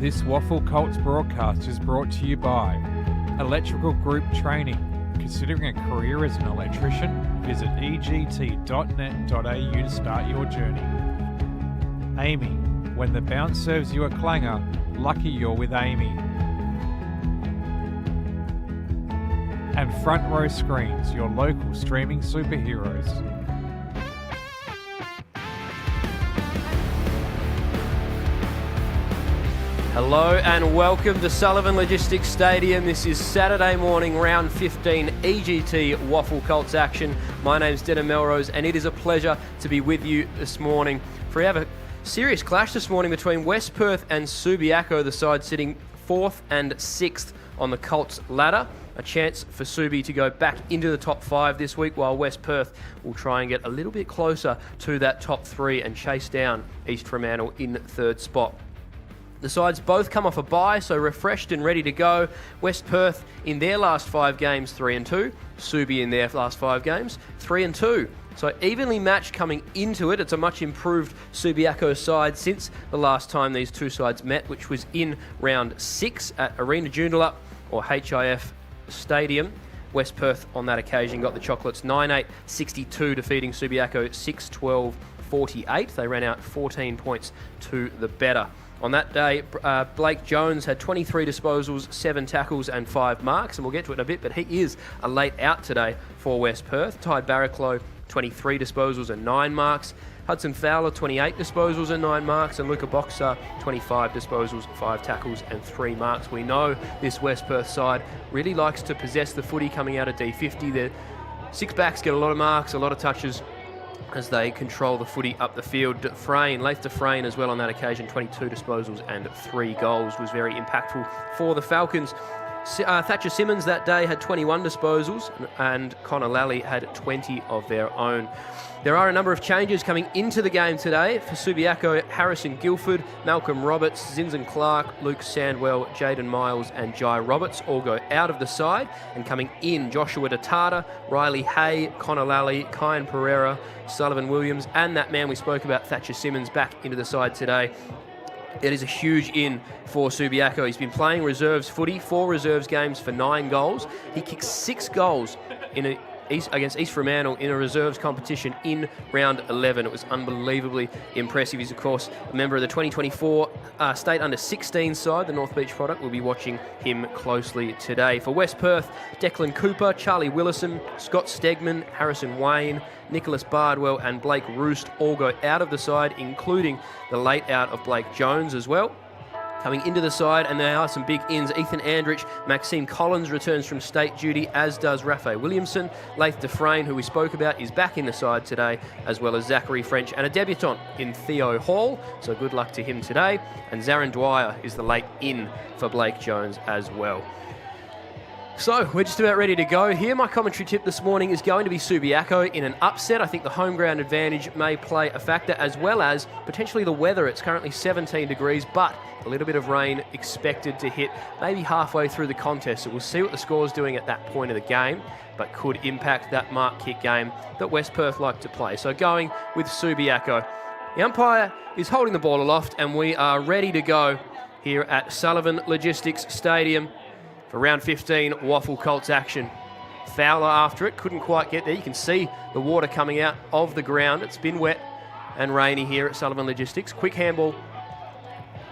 This WAFL Colts broadcast is brought to you by Electrical Group Training. Considering a career as an electrician, visit egt.net.au to start your journey. Amy, when the bounce serves you a clanger, lucky you're with Amy. And Front Row Screens, your local streaming superheroes. Hello and welcome to Sullivan Logistics Stadium. This is Saturday morning, round 15 EGT WAFL Colts action. My name's Denham Melrose and it is a pleasure to be with you this morning. We have a serious clash this morning between West Perth and Subiaco, the side sitting 4th and 6th on the Colts ladder. A chance for Subi to go back into the top 5 this week, while West Perth will try and get a little bit closer to that top 3 and chase down East Fremantle in 3rd spot. The sides both come off a bye, so refreshed and ready to go. West Perth in their last 5 games, 3-2. Subi in their last 5 games, 3-2. So evenly matched coming into it. It's a much improved Subiaco side since the last time these two sides met, which was in round 6 at Arena Joondalup or HIF Stadium. West Perth on that occasion got the Chocolates 9-8-62, defeating Subiaco 6-12-48. They ran out 14 points to the better. On that day, Blake Jones had 23 disposals, 7 tackles and 5 marks, and we'll get to it in a bit, but he is a late out today for West Perth. Ty Barraclough, 23 disposals and 9 marks. Hudson Fowler, 28 disposals and 9 marks, and Luca Boxer, 25 disposals, 5 tackles and 3 marks. We know this West Perth side really likes to possess the footy coming out of D50. Their 6 backs get a lot of marks, a lot of touches, as they control the footy up the field. Laith Dufresne as well on that occasion, 22 disposals and 3 goals, was very impactful for the Falcons. Thatcher Simmons that day had 21 disposals and Connor Lally had 20 of their own. There are a number of changes coming into the game today. For Subiaco, Harrison Guilford, Malcolm Roberts, Zinzan Clark, Luke Sandwell, Jaden Miles and Jai Roberts all go out of the side, and coming in Joshua Datata, Riley Hay, Connor Lally, Kyan Pereira, Sullivan Williams and that man we spoke about, Thatcher Simmons, back into the side today. It is a huge in for Subiaco. He's been playing reserves footy, 4 reserves games for 9 goals. He kicked 6 goals against East Fremantle in a reserves competition in round 11. It was unbelievably impressive. He's, of course, a member of the 2024 State Under-16 side, the North Beach product. We'll be watching him closely today. For West Perth, Declan Cooper, Charlie Willison, Scott Stegman, Harrison Wayne, Nicholas Bardwell and Blake Roost all go out of the side, including the late out of Blake Jones as well. Coming into the side, and there are some big ins. Ethan Andrich, Maxime Collins returns from state duty, as does Raphael Williamson. Laith Dufresne, who we spoke about, is back in the side today, as well as Zachary French and a debutant in Theo Hall, so good luck to him today. And Zarin Dwyer is the late in for Blake Jones as well. So, we're just about ready to go here. My commentary tip this morning is going to be Subiaco in an upset. I think the home ground advantage may play a factor, as well as potentially the weather. It's currently 17 degrees, but a little bit of rain expected to hit maybe halfway through the contest. So we'll see what the score's doing at that point of the game, but could impact that mark kick game that West Perth like to play. So going with Subiaco. The umpire is holding the ball aloft, and we are ready to go here at Sullivan Logistics Stadium for round 15 WAFL Colts action. Fowler after it, couldn't quite get there. You can see the water coming out of the ground. It's been wet and rainy here at Sullivan Logistics. Quick handball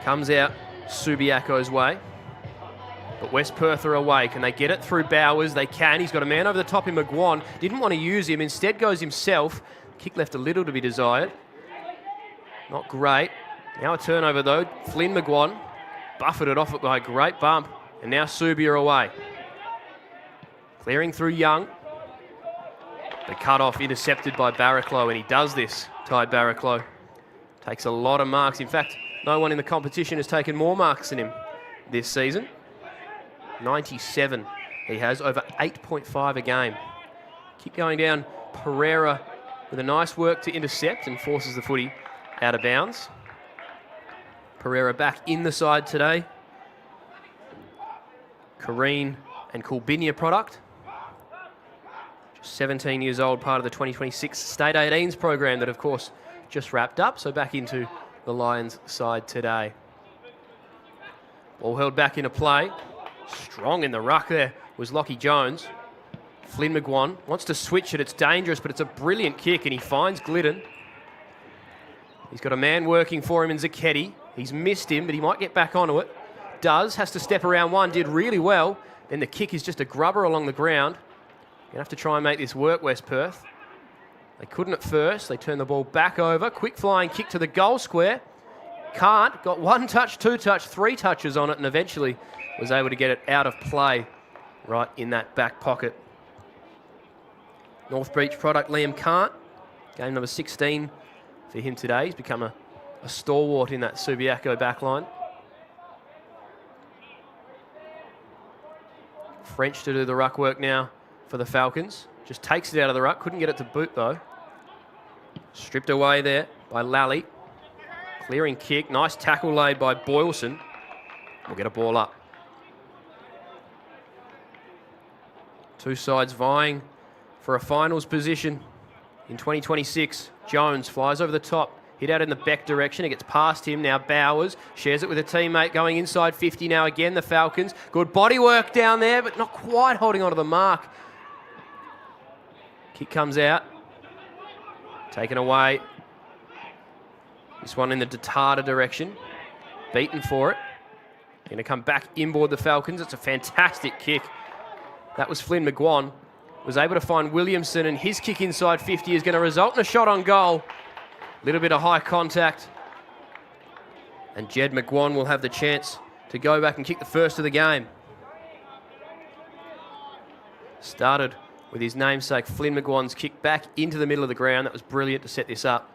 comes out Subiaco's way, but West Perth are away. Can they get it through Bowers? They can. He's got a man over the top in McGuan. Didn't want to use him, instead goes himself. Kick left a little to be desired. Not great. Now a turnover though. Flynn McGuan buffeted off it by a great bump. And now Subi are away. Clearing through Young. The cut-off intercepted by Barraclough, and he does this. Ty Barraclough takes a lot of marks. In fact, no one in the competition has taken more marks than him this season. 97 he has, over 8.5 a game. Keep going down. Pereira with a nice work to intercept and forces the footy out of bounds. Pereira back in the side today. Kareen and Kulbinia product. Just 17 years old, part of the 2026 State 18s program that, of course, just wrapped up. So back into the Lions side today. Ball held back into play. Strong in the ruck there was Lockie Jones. Flynn McGuan wants to switch it. It's dangerous, but it's a brilliant kick, and he finds Glidden. He's got a man working for him in Zacchetti. He's missed him, but he might get back onto it. Has to step around one, did really well. Then the kick is just a grubber along the ground. Going to have to try and make this work, West Perth. They couldn't at first. They turned the ball back over. Quick flying kick to the goal square. Can't. Got 1 touch, 2 touch, 3 touches on it, and eventually was able to get it out of play right in that back pocket. North Beach product Liam Cant. Game number 16 for him today. He's become a stalwart in that Subiaco backline. French to do the ruck work now for the Falcons. Just takes it out of the ruck. Couldn't get it to boot though. Stripped away there by Lally. Clearing kick. Nice tackle laid by Boylson. We'll get a ball up. Two sides vying for a finals position in 2026. Jones flies over the top. Hit out in the Beck direction. It gets past him. Now Bowers shares it with a teammate going inside 50 now again. The Falcons. Good body work down there, but not quite holding onto the mark. Kick comes out. Taken away. This one in the Detada direction. Beaten for it. Going to come back inboard the Falcons. It's a fantastic kick. That was Flynn McGuan. Was able to find Williamson, and his kick inside 50 is going to result in a shot on goal. Little bit of high contact. And Jed McGuan will have the chance to go back and kick the first of the game. Started with his namesake Flynn McGuan's kick back into the middle of the ground. That was brilliant to set this up.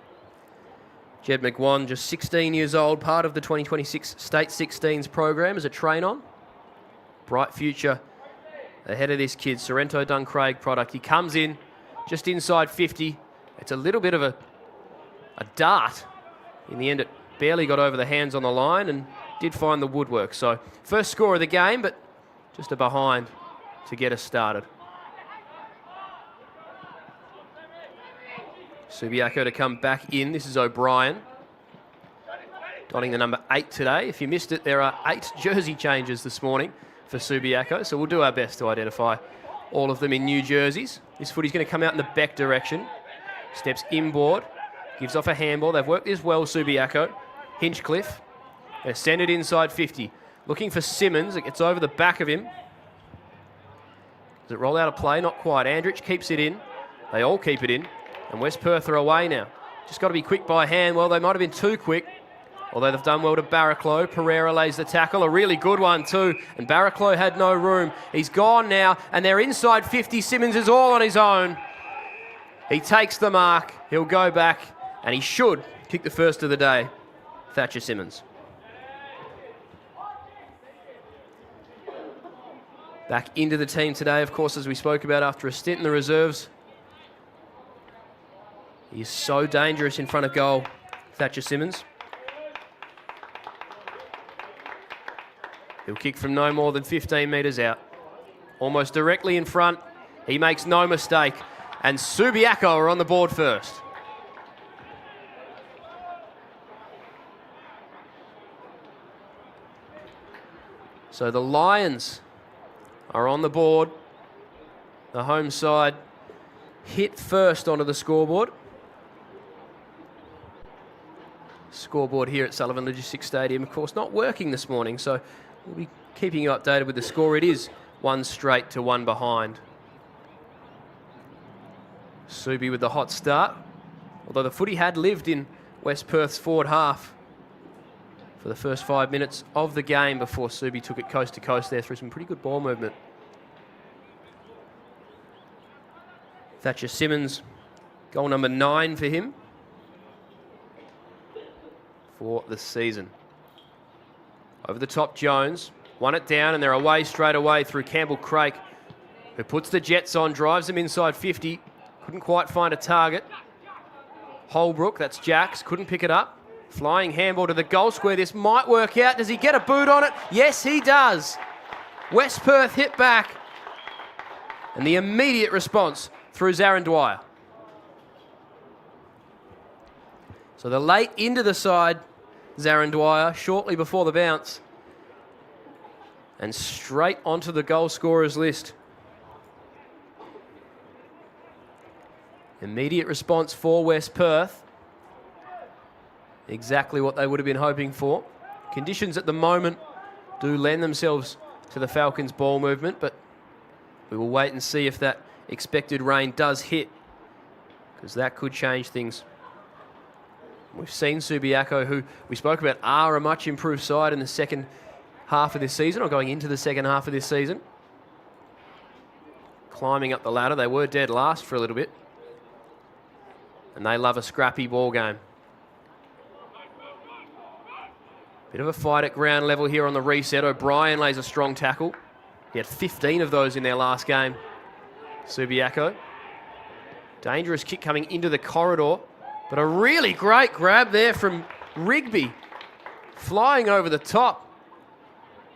Jed McGuan, just 16 years old, part of the 2026 State 16s program as a train-on. Bright future ahead of this kid, Sorrento Duncraig product. He comes in just inside 50. It's a little bit of a dart. In the end, it barely got over the hands on the line and did find the woodwork. So first score of the game, but just a behind to get us started. Subiaco to come back in. This is O'Brien, donning the number 8 today. If you missed it, there are 8 jersey changes this morning for Subiaco, so we'll do our best to identify all of them in new jerseys. This footy's going to come out in the Beck direction. Steps inboard, gives off a handball. They've worked this well, Subiaco. Hinchcliffe, they send it inside 50. Looking for Simmons. It gets over the back of him. Does it roll out of play? Not quite. Andrich keeps it in. They all keep it in. And West Perth are away now. Just got to be quick by hand. Well, they might have been too quick, although they've done well to Barraclough. Pereira lays the tackle, a really good one too. And Barraclough had no room. He's gone now, and they're inside 50. Simmons is all on his own. He takes the mark. He'll go back, and he should kick the first of the day. Thatcher Simmons. Back into the team today, of course, as we spoke about after a stint in the reserves. He is so dangerous in front of goal, Thatcher Simmons. He'll kick from no more than 15 metres out. Almost directly in front. He makes no mistake. And Subiaco are on the board first. So the Lions are on the board. The home side hit first onto the scoreboard. Scoreboard here at Sullivan Logistics Stadium, of course, not working this morning, so we'll be keeping you updated with the score. It is 1 straight to 1 behind. Subi with the hot start, although the footy had lived in West Perth's forward half for the first 5 minutes of the game before Subi took it coast to coast there through some pretty good ball movement. Thatcher Simmons, goal number 9 for him for the season. Over the top, Jones won it down, and they're away straight away through Campbell Craik, who puts the Jets on, drives them inside 50. Couldn't quite find a target. Holbrook, that's Jacks, couldn't pick it up. Flying handball to the goal square. This might work out. Does he get a boot on it? Yes, he does. West Perth hit back. And the immediate response through Zarin Dwyer. So the late into the side, Zarin Dwyer, shortly before the bounce. And straight onto the goal scorers list. Immediate response for West Perth. Exactly what they would have been hoping for. Conditions at the moment do lend themselves to the Falcons' ball movement, but we will wait and see if that expected rain does hit, because that could change things. We've seen Subiaco, who we spoke about, are a much improved side in the second half of this season, or going into the second half of this season. Climbing up the ladder. They were dead last for a little bit. And they love a scrappy ball game. Bit of a fight at ground level here on the reset. O'Brien lays a strong tackle. He had 15 of those in their last game. Subiaco. Dangerous kick coming into the corridor. But a really great grab there from Rigby. Flying over the top.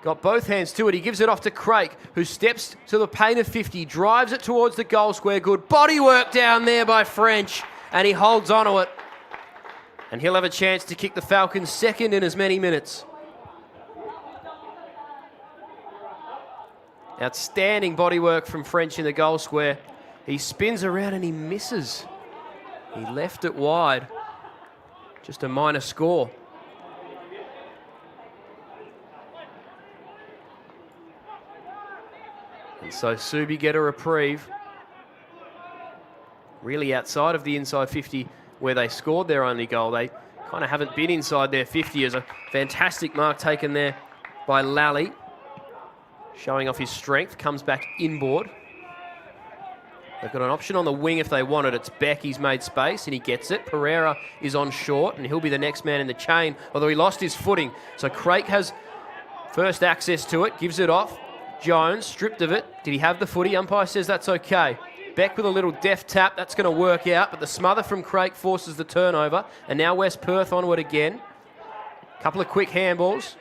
Got both hands to it. He gives it off to Craik, who steps to the paint of 50. Drives it towards the goal square. Good body work down there by French. And he holds on to it. And he'll have a chance to kick the Falcons second in as many minutes. Outstanding body work from French in the goal square. He spins around and he misses. He left it wide. Just a minor score. And so Subi get a reprieve. Really outside of the inside 50 where they scored their only goal. They kind of haven't been inside their 50. As a fantastic mark taken there by Lally. Showing off his strength, comes back inboard. They've got an option on the wing if they want it. It's Beck, he's made space and he gets it. Pereira is on short and he'll be the next man in the chain, although he lost his footing. So Craik has first access to it, gives it off. Jones, stripped of it. Did he have the footy? Umpire says that's okay. Beck with a little deft tap, that's going to work out, but the smother from Craik forces the turnover, and now West Perth onward again. Couple of quick handballs.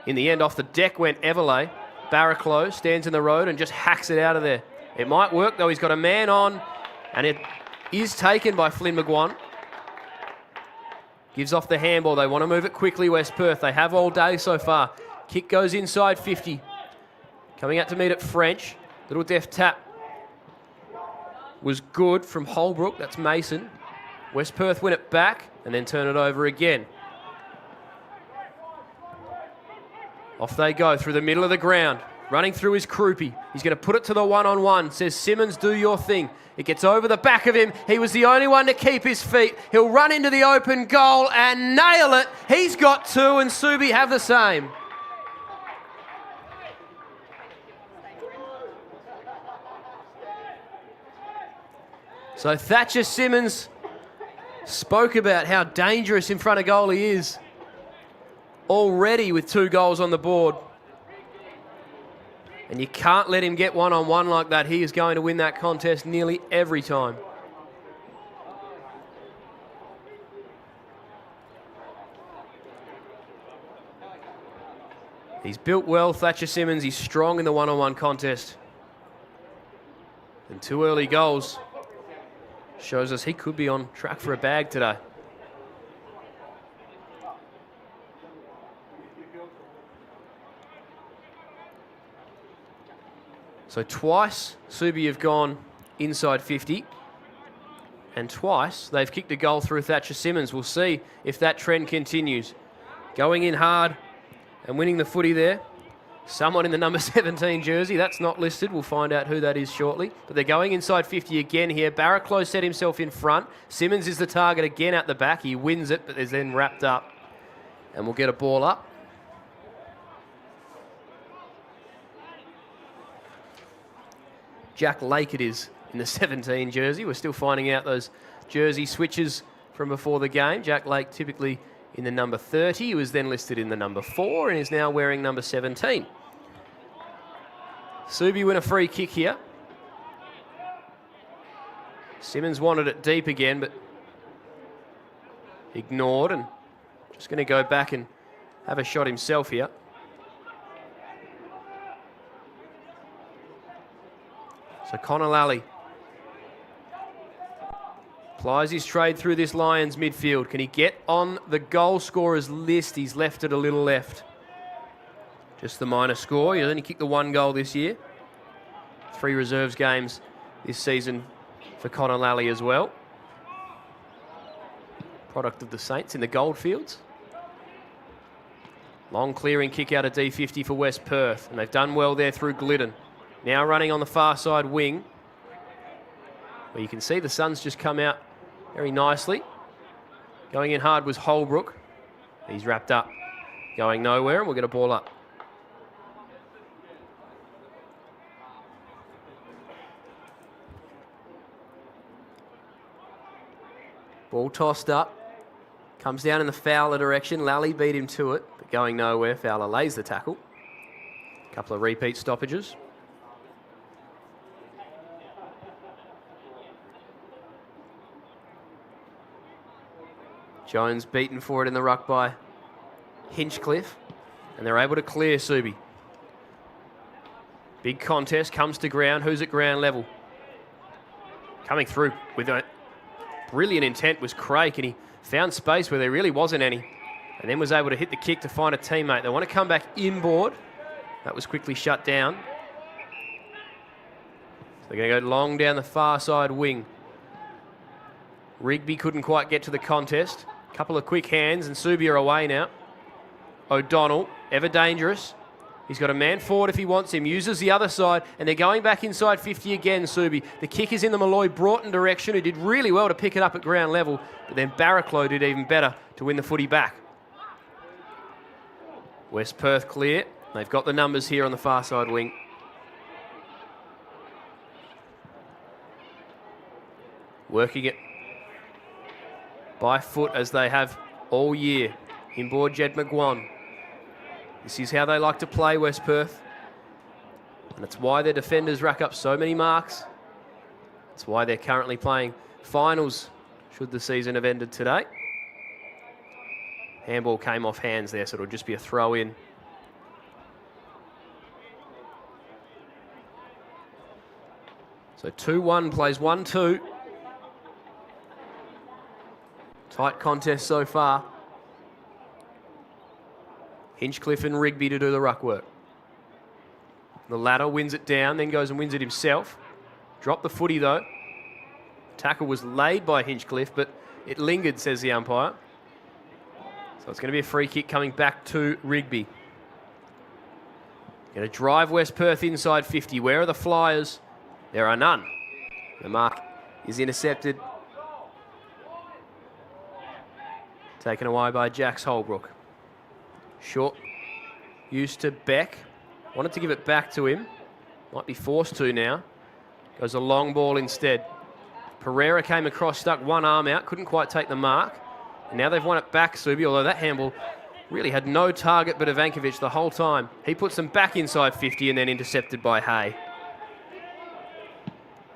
In the end, off the deck went Everley. Barraclough stands in the road and just hacks it out of there. It might work, though. He's got a man on, and it is taken by Flynn McGuan. Gives off the handball. They want to move it quickly, West Perth. They have all day so far. Kick goes inside 50. Coming out to meet it, French. Little deft tap was good from Holbrook. That's Mason. West Perth win it back and then turn it over again. Off they go through the middle of the ground. Running through his Krupi. He's going to put it to the one-on-one. Says Simmons, do your thing. It gets over the back of him. He was the only one to keep his feet. He'll run into the open goal and nail it. He's got two and Subi have the same. So Thatcher Simmons spoke about how dangerous in front of goal he is. Already with 2 goals on the board. And you can't let him get one-on-one like that. He is going to win that contest nearly every time. He's built well, Thatcher Simmons. He's strong in the one-on-one contest. And 2 early goals shows us he could be on track for a bag today. So twice Subi have gone inside 50 and twice they've kicked a goal through Thatcher Simmons. We'll see if that trend continues. Going in hard and winning the footy there. Someone in the number 17 jersey, that's not listed. We'll find out who that is shortly. But they're going inside 50 again here. Barraclough set himself in front. Simmons is the target again at the back. He wins it, but is then wrapped up. And we'll get a ball up. Jack Lake it is in the 17 jersey. We're still finding out those jersey switches from before the game. Jack Lake typically in the number 30. He was then listed in the number 4 and is now wearing number 17. Subi win a free kick here. Simmons wanted it deep again, but ignored, and just going to go back and have a shot himself here. So Connor Lally plies his trade through this Lions midfield. Can he get on the goal scorers list? He's left it a little left. Just the minor score. He only kicked the 1 goal this year. 3 reserves games this season for Connor Lally as well. Product of the Saints in the Goldfields. Long clearing kick out of D50 for West Perth, and they've done well there through Glidden. Now running on the far side wing, where you can see the sun's just come out very nicely. Going in hard was Holbrook. He's wrapped up, going nowhere, and we'll get a ball up. Ball tossed up, comes down in the Fowler direction. Lally beat him to it, but going nowhere. Fowler lays the tackle. A couple of repeat stoppages. Jones beaten for it in the ruck by Hinchcliffe, and they're able to clear Subi. Big contest, comes to ground. Who's at ground level? Coming through with a brilliant intent was Craik, and he found space where there really wasn't any, and then was able to hit the kick to find a teammate. They want to come back inboard. That was quickly shut down. So they're going to go long down the far side wing. Rigby couldn't quite get to the contest. Couple of quick hands, and Subi are away now. O'Donnell, ever dangerous. He's got a man forward if he wants him, uses the other side, and they're going back inside 50 again, Subi. The kick is in the Malloy Broughton direction, who did really well to pick it up at ground level, but then Barraclough did even better to win the footy back. West Perth clear. They've got the numbers here on the far side wing. Working it by foot as they have all year. Inboard Jed McGuan. This is how they like to play, West Perth. And it's why their defenders rack up so many marks. It's why they're currently playing finals, should the season have ended today. Handball came off hands there, so it'll just be a throw in. So 2-1 plays 1-2. Tight contest so far. Hinchcliffe and Rigby to do the ruck work. The latter wins it down, then goes and wins it himself. Dropped the footy though. Tackle was laid by Hinchcliffe, but it lingered, says the umpire. So it's going to be a free kick coming back to Rigby. Going to drive West Perth inside 50. Where are the Flyers? There are none. The mark is intercepted. Taken away by Jax Holbrook. Short use to Beck. Wanted to give it back to him. Might be forced to now. Goes a long ball instead. Pereira came across, stuck one arm out, couldn't quite take the mark. And now they've won it back, Subi, although that handball really had no target but Ivankovic the whole time. He puts them back inside 50 and then intercepted by Hay.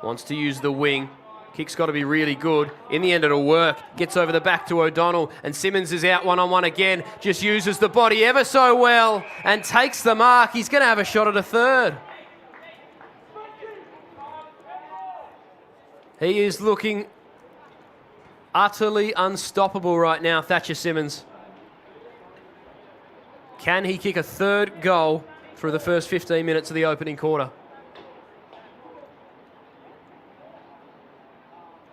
Wants to use the wing. Kick's got to be really good. In the end, it'll work. Gets over the back to O'Donnell, and Simmons is out one-on-one again. Just uses the body ever so well and takes the mark. He's going to have a shot at a third. He is looking utterly unstoppable right now, Thatcher Simmons. Can he kick a third goal through the first 15 minutes of the opening quarter?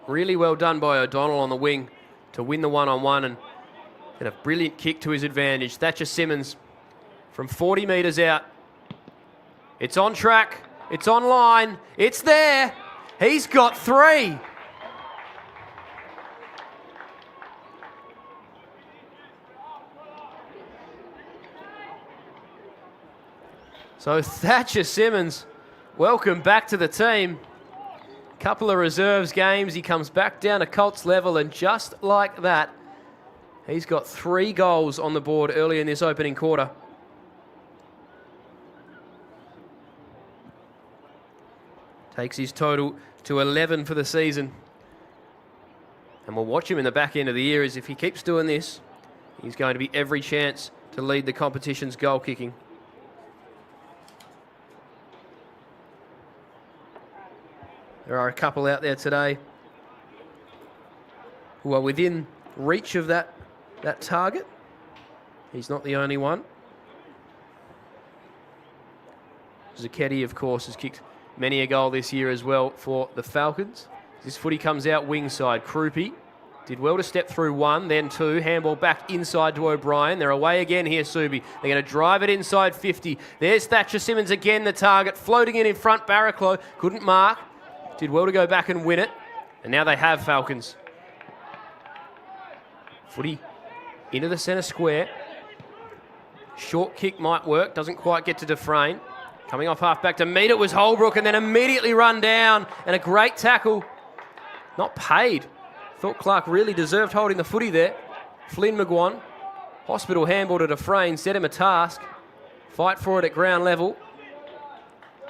Really well done by O'Donnell on the wing to win the one-on-one and a brilliant kick to his advantage. Thatcher Simmons from 40 metres out. It's on track. It's on line. It's there. He's got 3. So Thatcher Simmons, welcome back to the team. Couple of reserves games, he comes back down to Colts level, and just like that, he's got 3 goals on the board early in this opening quarter. Takes his total to 11 for the season. And we'll watch him in the back end of the year, as if he keeps doing this, he's going to be every chance to lead the competition's goal kicking. There are a couple out there today who are within reach of that target. He's not the only one. Zucchetti, of course, has kicked many a goal this year as well for the Falcons. This footy comes out wing side. Krupi did well to step through one, then two. Handball back inside to O'Brien. They're away again here, Subi. They're going to drive it inside 50. There's Thatcher Simmons again, the target. Floating in front, Barraclough. Couldn't mark. Did well to go back and win it. And now they have Falcons. Footy into the centre square. Short kick might work. Doesn't quite get to Dufresne. Coming off half back to meet it was Holbrook and then immediately run down. And a great tackle. Not paid. Thought Clark really deserved holding the footy there. Flynn McGuan. Hospital handball to Dufresne. Set him a task. Fight for it at ground level.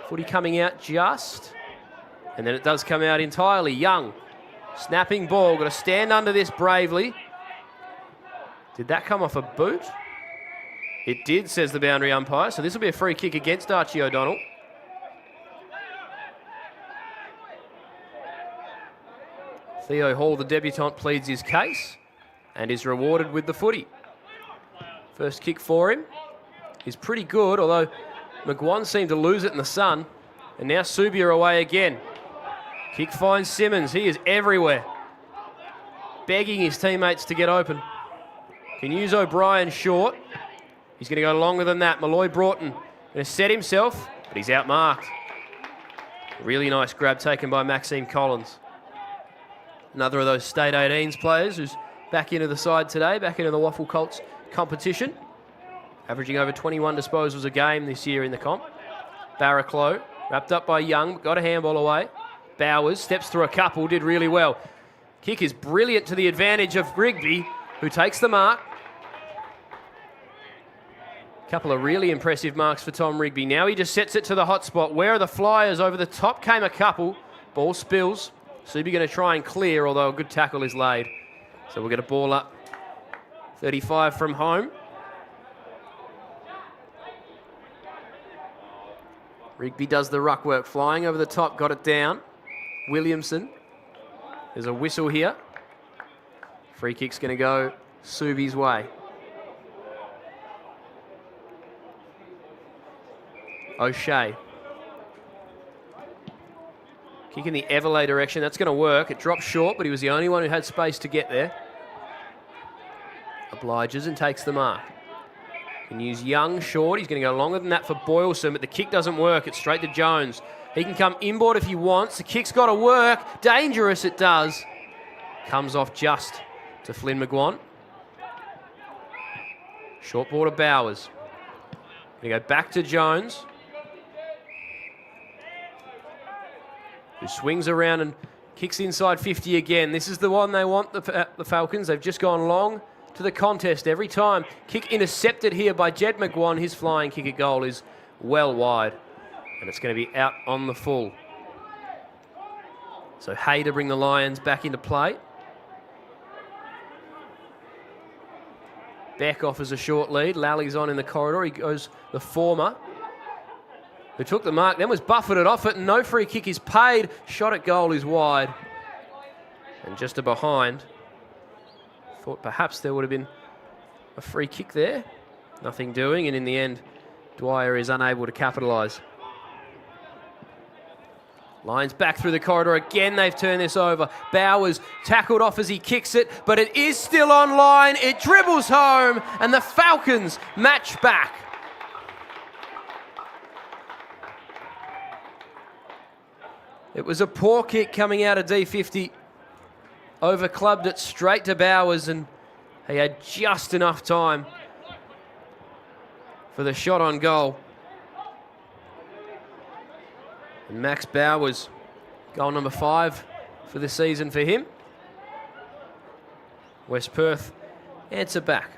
Footy coming out just. And then it does come out entirely. Young. Snapping ball. Got to stand under this bravely. Did that come off a boot? It did, says the boundary umpire. So this will be a free kick against Archie O'Donnell. Theo Hall, the debutant, pleads his case and is rewarded with the footy. First kick for him is pretty good, although McGuan seemed to lose it in the sun. And now Subia away again. Kick finds Simmons. He is everywhere, begging his teammates to get open. Can use O'Brien short. He's going to go longer than that. Malloy Broughton going to set himself, but he's outmarked. Really nice grab taken by Maxime Collins. Another of those State 18s players who's back into the side today, back into the WAFL Colts competition. Averaging over 21 disposals a game this year in the comp. Barraclough, wrapped up by Young, got a handball away. Bowers steps through a couple, did really well. Kick is brilliant to the advantage of Rigby, who takes the mark. Couple of really impressive marks for Tom Rigby. Now he just sets it to the hot spot. Where are the Flyers? Over the top came a couple. Ball spills. Subi going to try and clear, although a good tackle is laid. So we'll get a ball up. 35 from home. Rigby does the ruck work. Flying over the top, got it down. Williamson. There's a whistle here. Free kick's going to go Subi's way. O'Shea. Kick in the Everley direction. That's going to work. It drops short, but he was the only one who had space to get there. Obliges and takes the mark. Can use Young short. He's going to go longer than that for Boylston, but the kick doesn't work. It's straight to Jones. He can come inboard if he wants. The kick's got to work. Dangerous, it does. Comes off just to Flynn McGuan. Short ball to Bowers. Going to go back to Jones, who swings around and kicks inside 50 again. This is the one they want, the Falcons. They've just gone long to the contest every time. Kick intercepted here by Jed McGuan. His flying kick at goal is well wide, and it's going to be out on the full. So Hay to bring the Lions back into play. Beck offers a short lead. Lally's on in the corridor. He goes the former, who took the mark, then was buffeted off it, and no free kick is paid. Shot at goal is wide. And just a behind. Thought perhaps there would have been a free kick there. Nothing doing, and in the end, Dwyer is unable to capitalise. Lions back through the corridor again. They've turned this over. Bowers tackled off as he kicks it, but it is still on line. It dribbles home, and the Falcons match back. It was a poor kick coming out of D50. Overclubbed it straight to Bowers, and he had just enough time for the shot on goal. And Max Bowers, goal number 5 for the season for him. West Perth answer back.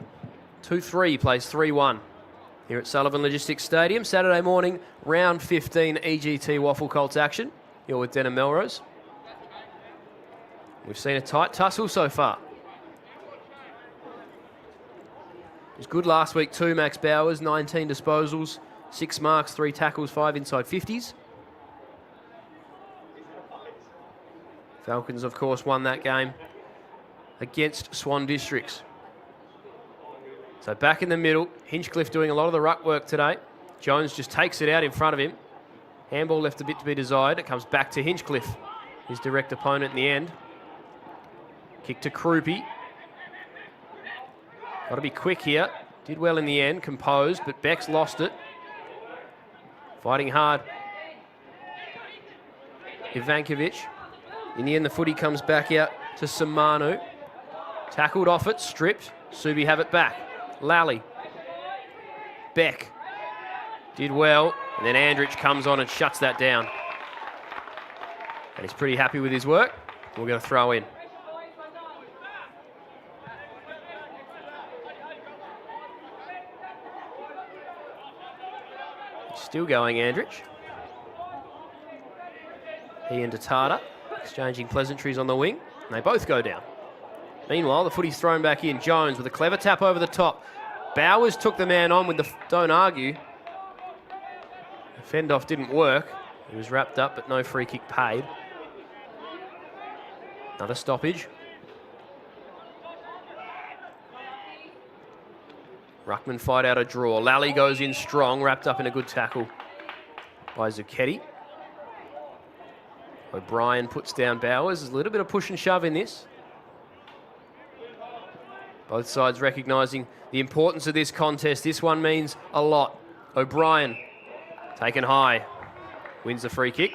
2-3 plays 3-1 here at Sullivan Logistics Stadium. Saturday morning, round 15 EGT WAFL Colts action. You're with Denham Melrose. We've seen a tight tussle so far. It was good last week too, Max Bowers. 19 disposals, 6 marks, 3 tackles, 5 inside 50s. Falcons, of course, won that game against Swan Districts. So back in the middle, Hinchcliffe doing a lot of the ruck work today. Jones just takes it out in front of him. Handball left a bit to be desired. It comes back to Hinchcliffe, his direct opponent in the end. Kick to Krupi. Got to be quick here. Did well in the end, composed, but Beck's lost it. Fighting hard. Ivankovic. In the end, the footy comes back out to Samanu. Tackled off it, stripped. Subi have it back. Lally. Beck. Did well, and then Andrich comes on and shuts that down. And he's pretty happy with his work. We're going to throw in. Still going, Andrich. He and Tatata exchanging pleasantries on the wing, and they both go down. Meanwhile, the footy's thrown back in. Jones with a clever tap over the top. Bowers took the man on with the don't argue. The fend-off didn't work. He was wrapped up, but no free kick paid. Another stoppage. Ruckman fight out a draw. Lally goes in strong, wrapped up in a good tackle by Zucchetti. O'Brien puts down Bowers. There's a little bit of push and shove in this. Both sides recognising the importance of this contest. This one means a lot. O'Brien, taken high, wins the free kick.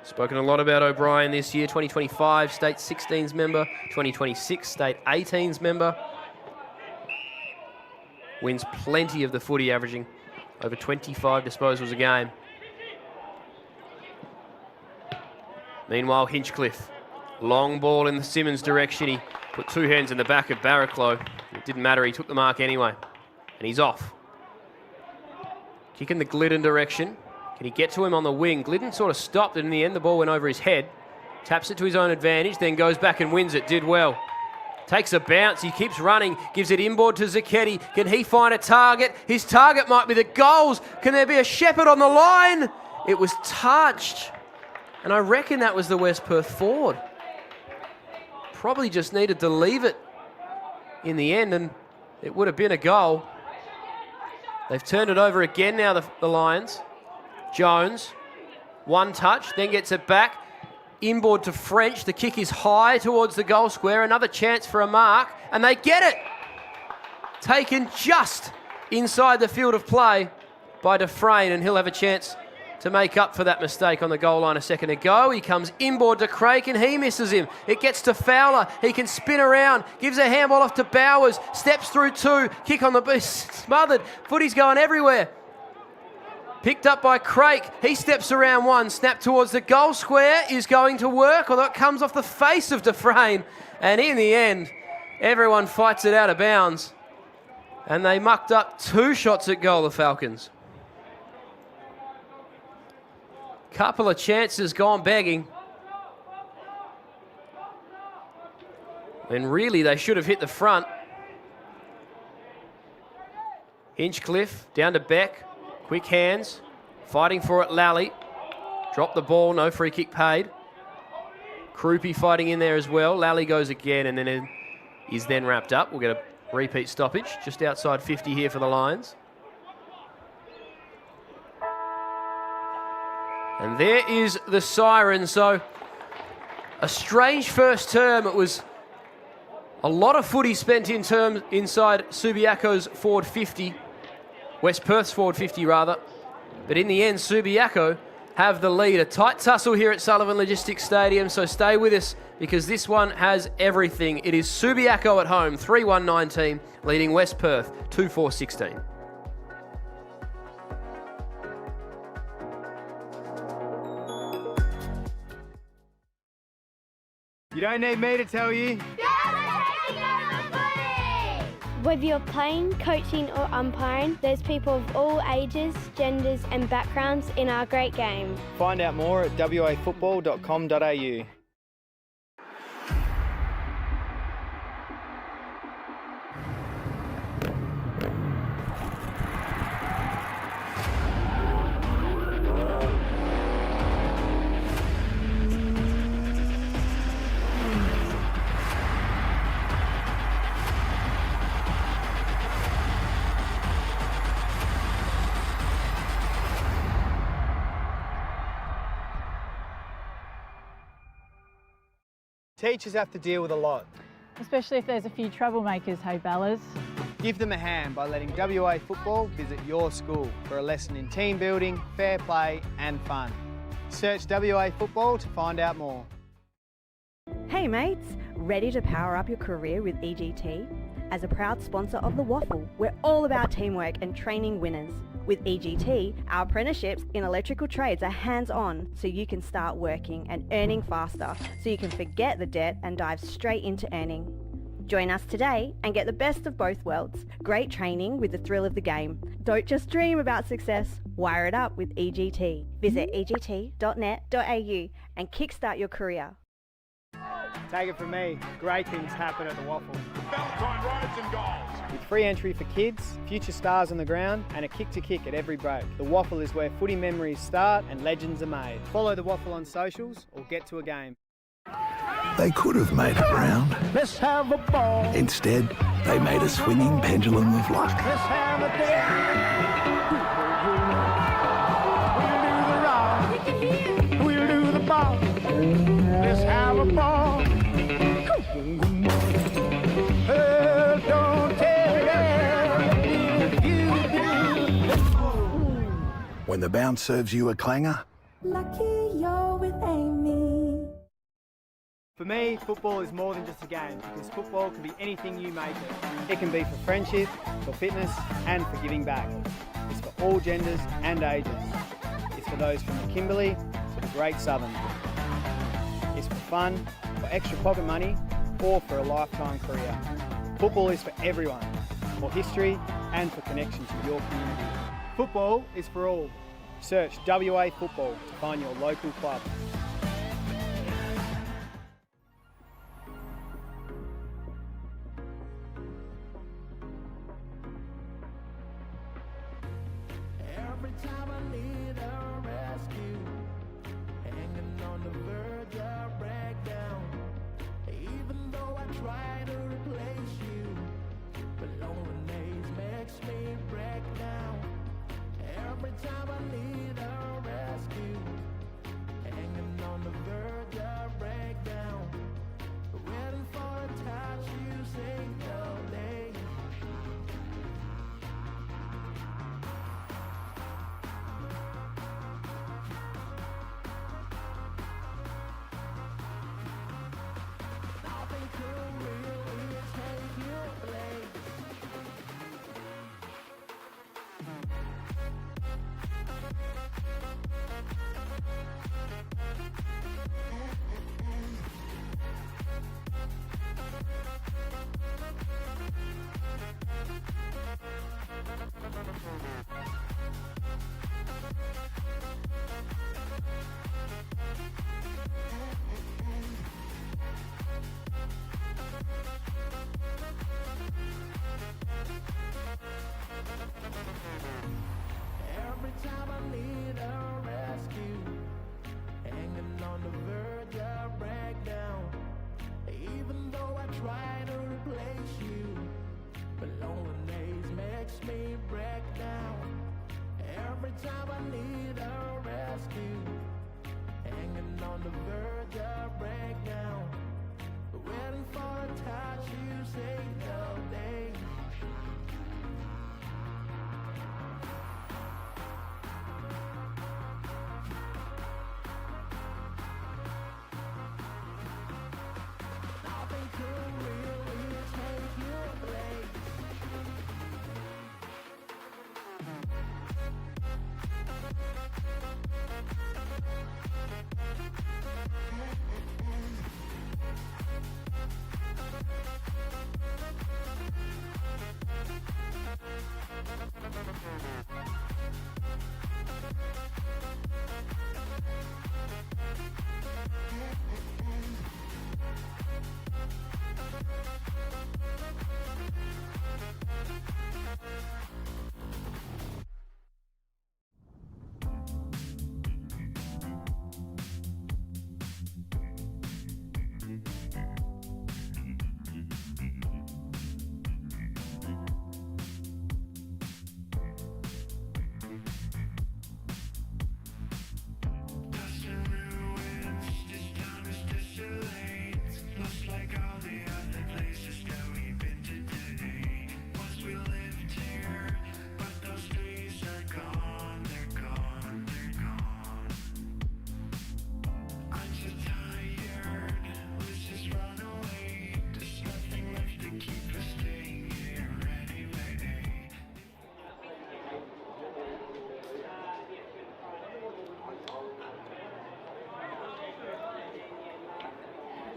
Spoken a lot about O'Brien this year. 2025 State 16s member, 2026 State 18s member. Wins plenty of the footy, averaging over 25 disposals a game. Meanwhile, Hinchcliffe, long ball in the Simmons direction. He put two hands in the back of Barraclough. It didn't matter, he took the mark anyway. And he's off. Kick in the Glidden direction. Can he get to him on the wing? Glidden sort of stopped, and in the end the ball went over his head. Taps it to his own advantage, then goes back and wins it. Did well. Takes a bounce, he keeps running, gives it inboard to Zucchetti. Can he find a target? His target might be the goals. Can there be a Shepherd on the line? It was touched. And I reckon that was the West Perth forward. Probably just needed to leave it in the end, and it would have been a goal. They've turned it over again now, the Lions. Jones, one touch, then gets it back. Inboard to French. The kick is high towards the goal square. Another chance for a mark, and they get it. Taken just inside the field of play by Dufresne, and he'll have a chance to make up for that mistake on the goal line a second ago. He comes inboard to Craig, and he misses him. It gets to Fowler. He can spin around, gives a handball off to Bowers, steps through two, kick on the beast, smothered. Footy's going everywhere. Picked up by Craig. He steps around one. Snap towards the goal square is going to work, although it comes off the face of Dufresne. And in the end, everyone fights it out of bounds. And they mucked up two shots at goal, the Falcons. Couple of chances gone begging. And really, they should have hit the front. Hinchcliffe down to Beck. Quick hands, fighting for it, Lally. Dropped the ball, no free kick paid. Krupi fighting in there as well. Lally goes again, and then is then wrapped up. We'll get a repeat stoppage, just outside 50 here for the Lions. And there is the siren. So a strange first term. It was a lot of footy spent inside Subiaco's forward 50. West Perth's forward 50 rather. But in the end, Subiaco have the lead. A tight tussle here at Sullivan Logistics Stadium, so stay with us because this one has everything. It is Subiaco at home, 3-1-19, leading West Perth 2-4-16. You don't need me to tell you. Whether you're playing, coaching or umpiring, there's people of all ages, genders and backgrounds in our great game. Find out more at wafootball.com.au. Teachers have to deal with a lot. Especially if there's a few troublemakers, hey Bellas. Give them a hand by letting WA Football visit your school for a lesson in team building, fair play and fun. Search WA Football to find out more. Hey mates, ready to power up your career with EGT? As a proud sponsor of the WAFL, we're all about teamwork and training winners. With EGT, our apprenticeships in electrical trades are hands-on, so you can start working and earning faster, so you can forget the debt and dive straight into earning. Join us today and get the best of both worlds. Great training with the thrill of the game. Don't just dream about success, wire it up with EGT. Visit egt.net.au and kickstart your career. Take it from me, great things happen at the WAFL. Valentine rides and goals. With free entry for kids, future stars on the ground and a kick to kick at every break. The WAFL is where footy memories start and legends are made. Follow the WAFL on socials or get to a game. They could have made it round. Let's have a ball. Instead, they made a swinging pendulum of luck. Let's have a day. We'll do the rock. We'll do the ball. Let's have a ball. Don't tell me. When the bounce serves you a clanger, Lucky you're with Amy. For me, football is more than just a game because football can be anything you make it. It can be for friendship, for fitness and for giving back. It's for all genders and ages. It's for those from the Kimberley to the Great Southern. It's for fun, for extra pocket money or for a lifetime career. Football is for everyone, for history and for connection to your community. Football is for all. Search WA Football to find your local club. Every time I need a rescue, hanging on the verge of breakdown. Even though I try to replace you, but loneliness makes me break down. Every time I need a rescue, hanging on the verge of breakdown. Waiting for a touch, you say no day. Nothing could really take your place. Every time I need a rescue, hanging on the verge of breakdown. Even though I try to replace you, but loneliness makes me break down. Every time I need a rescue, hanging on the verge of breakdown. Waiting for a touch, you say no day. Nothing could really take your place.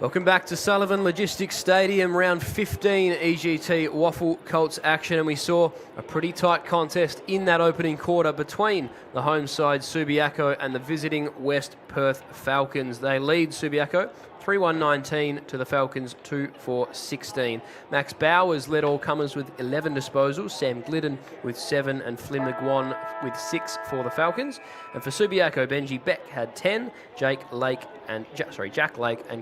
Welcome back to Sullivan Logistics Stadium, round 15 EGT WAFL Colts action, and we saw a pretty tight contest in that opening quarter between the home side Subiaco and the visiting West Perth Falcons. They lead Subiaco 3-1-19 to the Falcons 2-4-16. Max Bowers led all comers with 11 disposals, Sam Glidden with 7 and Flynn McGuan with 6 for the Falcons. And for Subiaco, Benji Beck had 10, Jack Lake and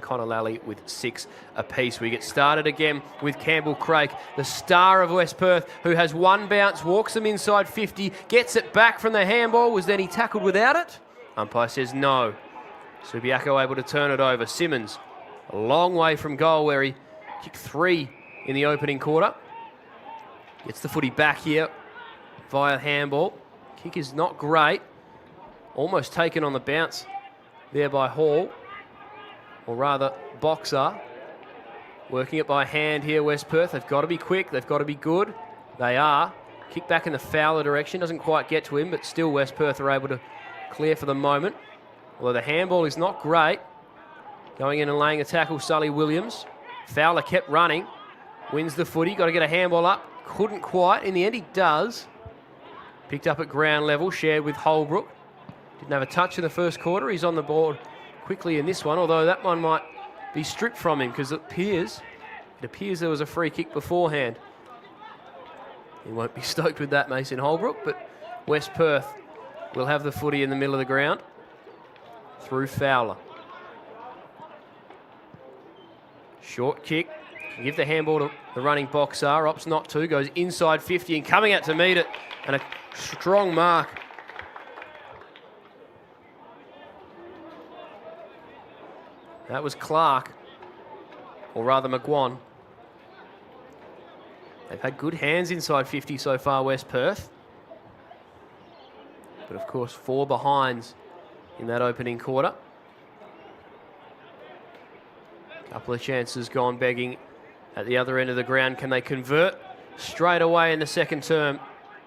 Connor Lally with 6 apiece. We get started again with Campbell Craik, the star of West Perth, who has one bounce, walks them inside 50, gets it back from the handball. Was then he tackled without it? Umpire says no. Subiaco able to turn it over. Simmons, a long way from goal where he kicked 3 in the opening quarter. Gets the footy back here via handball. Kick is not great. Almost taken on the bounce there by Hall, or rather Boxer. Working it by hand here, West Perth. They've got to be quick, they've got to be good. They are. Kick back in the Fowler direction, doesn't quite get to him, but still West Perth are able to clear for the moment. Although the handball is not great. Going in and laying a tackle, Sully Williams. Fowler kept running, wins the footy, got to get a handball up. Couldn't quite, in the end he does. Picked up at ground level, shared with Holbrook. Didn't have a touch in the first quarter. He's on the board quickly in this one, although that one might be stripped from him because it appears there was a free kick beforehand. He won't be stoked with that, Mason Holbrook, but West Perth will have the footy in the middle of the ground through Fowler. Short kick. Can give the handball to the running Boxer. Opts not to. Goes inside 50 and coming out to meet it. And a strong mark. That was Clark, or rather McGuan. They've had good hands inside 50 so far, West Perth. But of course, 4 behinds in that opening quarter. Couple of chances gone begging at the other end of the ground. Can they convert straight away in the second term?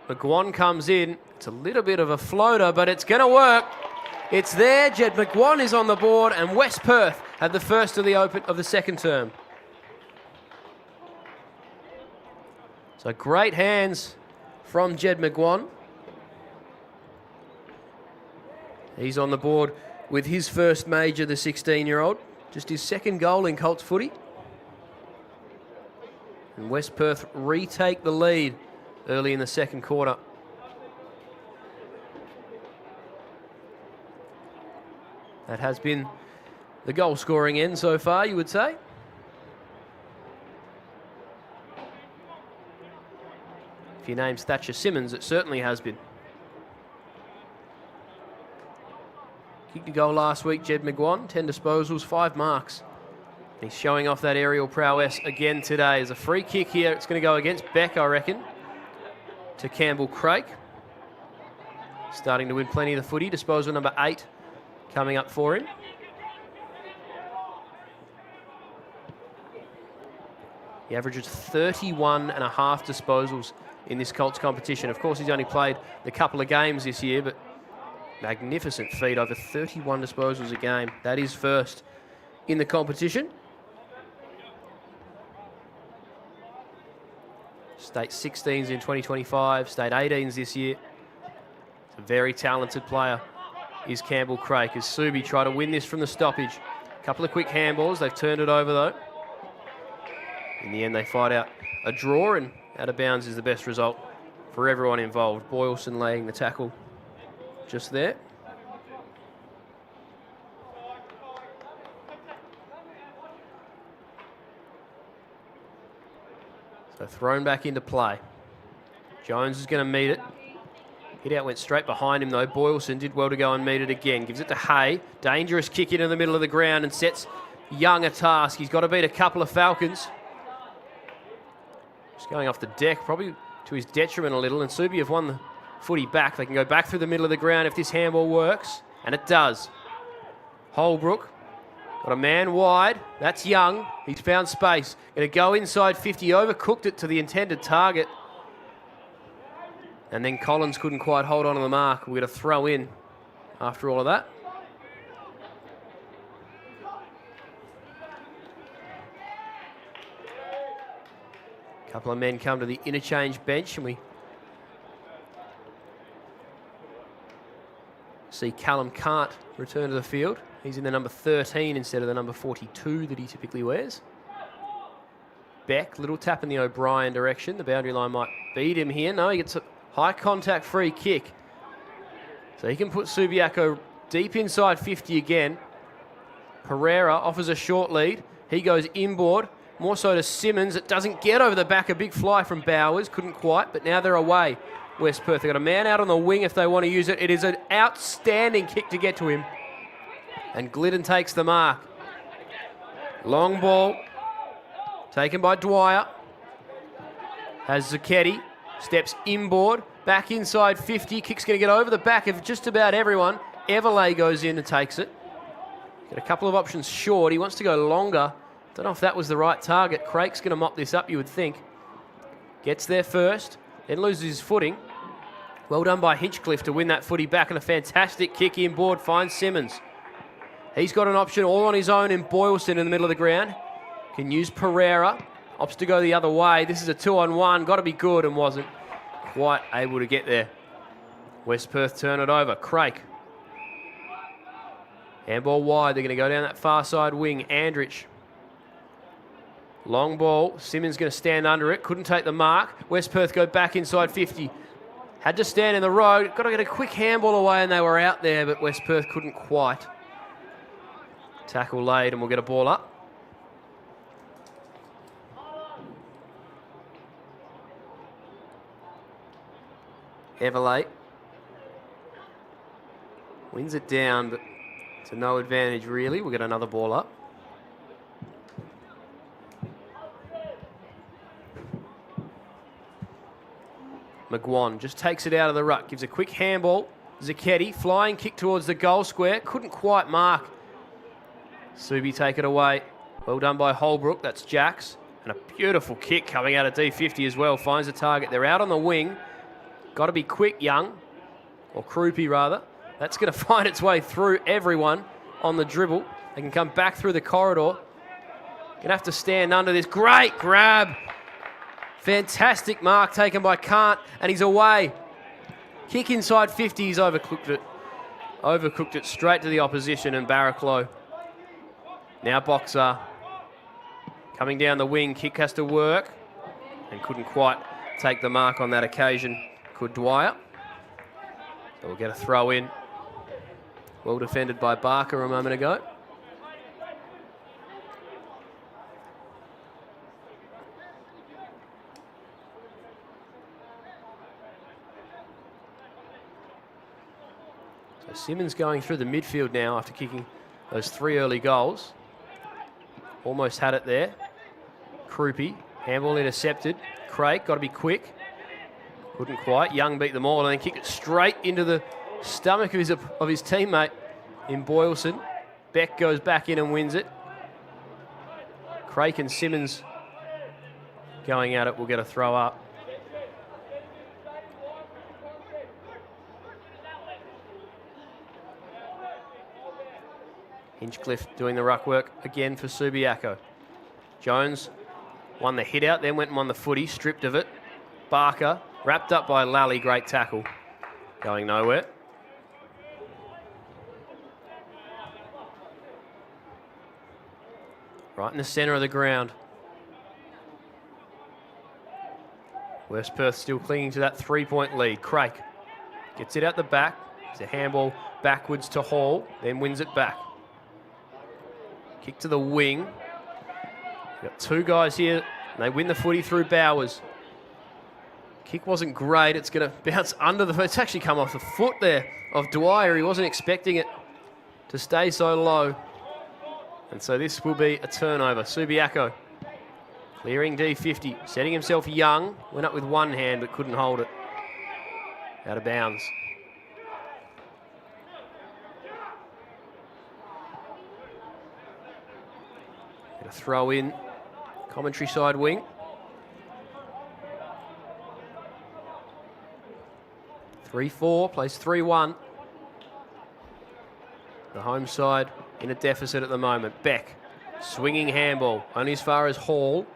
McGuan comes in. It's a little bit of a floater, but it's going to work. It's there. Jed McGuan is on the board, and West Perth had the first of the second term. So great hands from Jed McGuan. He's on the board with his first major, the 16-year-old. Just his second goal in Colts footy. And West Perth retake the lead early in the second quarter. That has been the goal-scoring end so far, you would say. If your name's Thatcher Simmons, it certainly has been. Kicked a goal last week, Jed McGuan, 10 disposals, 5 marks. He's showing off that aerial prowess again today. There's a free kick here. It's going to go against Beck, I reckon, to Campbell Craik. Starting to win plenty of the footy. Disposal number 8 coming up for him. He averages 31 and a half disposals in this Colts competition. Of course, he's only played a couple of games this year, but magnificent feat, over 31 disposals a game. That is first in the competition. State 16s in 2025, State 18s this year. He's a very talented player, is Campbell Craik, as Subi try to win this from the stoppage. A couple of quick handballs, they've turned it over though. In the end, they fight out a draw, and out of bounds is the best result for everyone involved. Boylston laying the tackle just there. So thrown back into play. Jones is going to meet it. Hit out went straight behind him though. Boylston did well to go and meet it again. Gives it to Hay. Dangerous kick into the middle of the ground and sets Young a task. He's got to beat a couple of Falcons. Just going off the deck, probably to his detriment a little, and Subi have won the footy back. They can go back through the middle of the ground if this handball works, and it does. Holbrook got a man wide. That's Young. He's found space. Going to go inside 50. Overcooked it to the intended target. And then Collins couldn't quite hold on to the mark. We're going to throw in after all of that. A couple of men come to the interchange bench, and we see Callum Cart return to the field. He's in the number 13 instead of the number 42 that he typically wears. Beck, little tap in the O'Brien direction. The boundary line might beat him here. No, he gets a high contact free kick. So he can put Subiaco deep inside 50 again. Pereira offers a short lead. He goes inboard. More so to Simmons. It doesn't get over the back. A big fly from Bowers. Couldn't quite, but now they're away. West Perth. They've got a man out on the wing if they want to use it. It is an outstanding kick to get to him. And Glidden takes the mark. Long ball. Taken by Dwyer. Has Zucchetti. Steps inboard. Back inside 50. Kick's going to get over the back of just about everyone. Everlay goes in and takes it. Got a couple of options short. He wants to go longer. Don't know if that was the right target. Craig's going to mop this up, you would think. Gets there first. Then loses his footing. Well done by Hinchcliffe to win that footy back, and a fantastic kick inboard finds Simmons. He's got an option all on his own in Boylston in the middle of the ground. Can use Pereira. Opts to go the other way. This is a 2-on-1. Got to be good, and wasn't quite able to get there. West Perth turn it over. Craik. Handball wide. They're going to go down that far side wing. Andrich. Long ball. Simmons going to stand under it. Couldn't take the mark. West Perth go back inside 50. Had to stand in the road. Got to get a quick handball away, and they were out there, but West Perth couldn't quite. Tackle laid, and we'll get a ball up. Everlay wins it down, but to no advantage really. We'll get another ball up. McGuan just takes it out of the ruck, gives a quick handball. Zucchetti, flying kick towards the goal square, couldn't quite mark. Subi take it away. Well done by Holbrook, that's Jacks. And a beautiful kick coming out of D50 as well, finds the target. They're out on the wing. Got to be quick, Young, or Krupi rather. That's going to find its way through everyone on the dribble. They can come back through the corridor. Going to have to stand under this. Great grab. Fantastic mark taken by Kant, and he's away. Kick inside 50, he's overcooked it. Overcooked it straight to the opposition, and Barraclough. Now Boxer. Coming down the wing, kick has to work, and couldn't quite take the mark on that occasion. Could Dwyer. So we'll get a throw in. Well defended by Barker a moment ago. So Simmons going through the midfield now after kicking those 3 early goals. Almost had it there. Krupi, handball intercepted. Craig, got to be quick. Couldn't quite. Young beat them all and then kicked it straight into the stomach of his teammate in Boylston. Beck goes back in and wins it. Craig and Simmons going at it. We'll get a throw up. Hinchcliffe doing the ruck work again for Subiaco. Jones won the hit out, then went and won the footy, stripped of it. Barker, wrapped up by Lally, great tackle. Going nowhere. Right in the centre of the ground. West Perth still clinging to that 3-point lead. Craik gets it out the back. It's a handball backwards to Hall, then wins it back. Kick to the wing. Got 2 guys here, and they win the footy through Bowers. Kick wasn't great. It's going to bounce under the... It's actually come off the foot there of Dwyer. He wasn't expecting it to stay so low. And so this will be a turnover. Subiaco clearing D50, setting himself young. Went up with one hand but couldn't hold it. Out of bounds. Going to throw in commentary side wing. 3-4, plays 3-1. The home side in a deficit at the moment. Beck, swinging handball, only as far as Hall.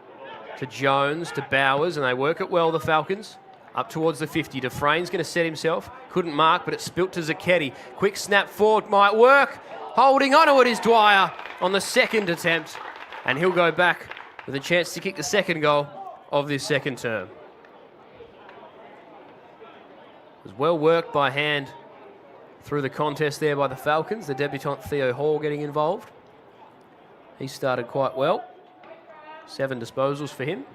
to Jones, to Bowers, and they work it well, the Falcons. Up towards the 50. Dufresne's going to set himself. Couldn't mark, but it spilt to Zacchetti. Quick snap forward might work. Holding on to it is Dwyer on the second attempt. And he'll go back with a chance to kick the second goal of this second term. It was well worked by hand through the contest there by the Falcons. The debutant Theo Hall getting involved. He started quite well. 7 disposals for him.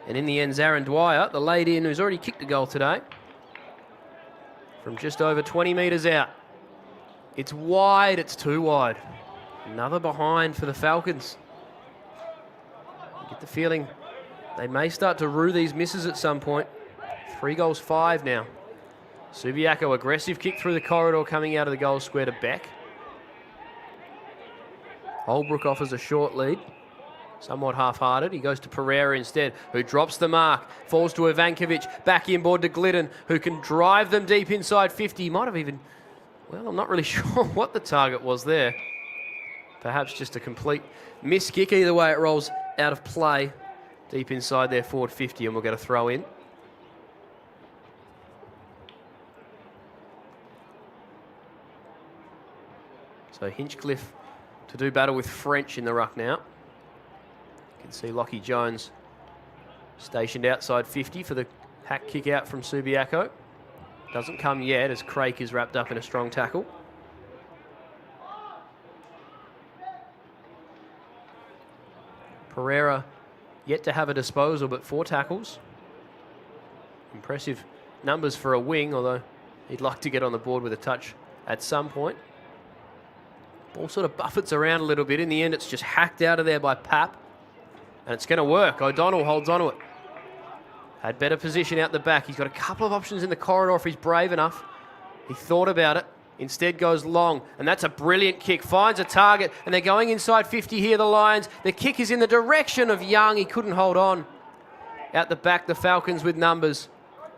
And in the end, Zarin Dwyer, the laid in, who's already kicked a goal today, from just over 20 metres out. It's wide, it's too wide. Another behind for the Falcons. You get the feeling they may start to rue these misses at some point. 3 goals, 5 now. Subiaco, aggressive kick through the corridor coming out of the goal square to Beck. Holbrook offers a short lead. Somewhat half-hearted. He goes to Pereira instead, who drops the mark. Falls to Ivankovic. Back inboard to Glidden, who can drive them deep inside 50. Might have even... Well, I'm not really sure what the target was there. Perhaps just a complete miss kick. Either way, it rolls out of play deep inside their forward 50, and we'll get a throw in. So Hinchcliffe to do battle with French in the ruck now. You can see Lockie Jones stationed outside 50 for the hack kick out from Subiaco. Doesn't come yet as Craik is wrapped up in a strong tackle. Pereira yet to have a disposal, but 4 tackles. Impressive numbers for a wing, although he'd like to get on the board with a touch at some point. Ball sort of buffets around a little bit. In the end, it's just hacked out of there by Pap. And it's going to work. O'Donnell holds on to it. Had better position out the back. He's got a couple of options in the corridor if he's brave enough. He thought about it. Instead goes long. And that's a brilliant kick. Finds a target. And they're going inside 50 here, the Lions. The kick is in the direction of Young. He couldn't hold on. Out the back, the Falcons with numbers.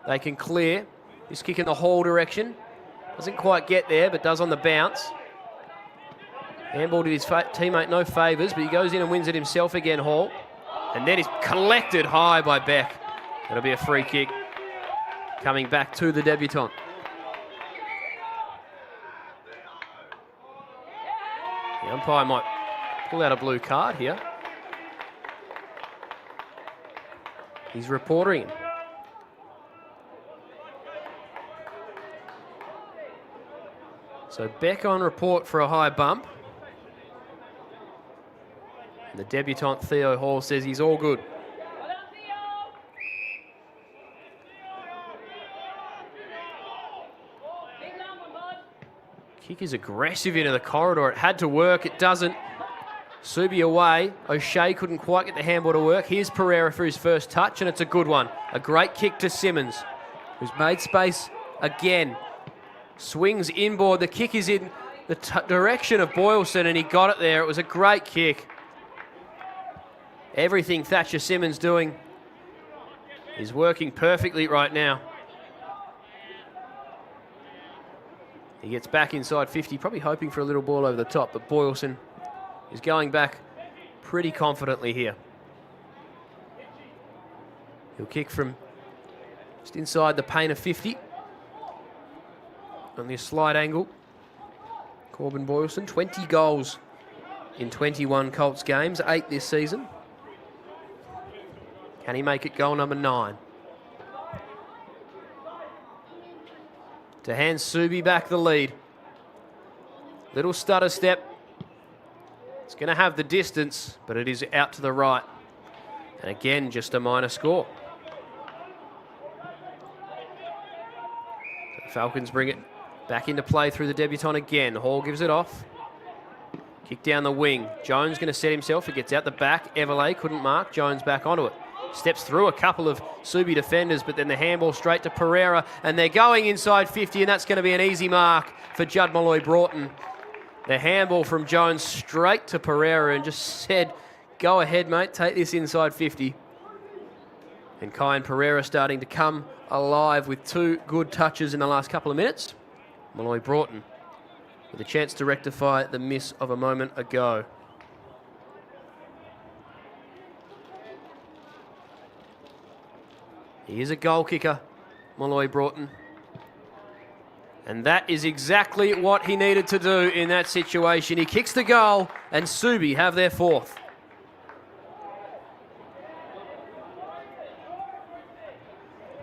They can clear. This kick in the Hall direction. Doesn't quite get there, but does on the bounce. Handball did his teammate no favours, but he goes in and wins it himself again, Hall. And then he's collected high by Beck. It'll be a free kick coming back to the debutant. The umpire might pull out a blue card here. He's reporting him. So Beck on report for a high bump. And the debutant Theo Hall says he's all good. Kick is aggressive into the corridor. It had to work. It doesn't. Subi away. O'Shea couldn't quite get the handball to work. Here's Pereira for his first touch, and it's a good one. A great kick to Simmons, who's made space again. Swings inboard. The kick is in the direction of Boylston, and he got it there. It was a great kick. Everything Thatcher Simmons doing is working perfectly right now. He gets back inside 50, probably hoping for a little ball over the top, but Boylston is going back pretty confidently here. He'll kick from just inside the paint of 50. On this slight angle. Corbin Boylston, 20 goals in 21 Colts games, 8 this season. Can he make it goal number 9? To hand Subi back the lead. Little stutter step. It's going to have the distance, but it is out to the right. And again, just a minor score. The Falcons bring it back into play through the debutant again. Hall gives it off. Kick down the wing. Jones going to set himself. He gets out the back. Everley couldn't mark. Jones back onto it. Steps through a couple of Subi defenders, but then the handball straight to Pereira, and they're going inside 50, and that's going to be an easy mark for Judd Malloy Broughton. The handball from Jones straight to Pereira and just said, go ahead, mate, take this inside 50. And Kai and Pereira starting to come alive with 2 good touches in the last couple of minutes. Malloy Broughton with a chance to rectify the miss of a moment ago. He is a goal kicker, Malloy Broughton. And that is exactly what he needed to do in that situation. He kicks the goal, and Subi have their fourth.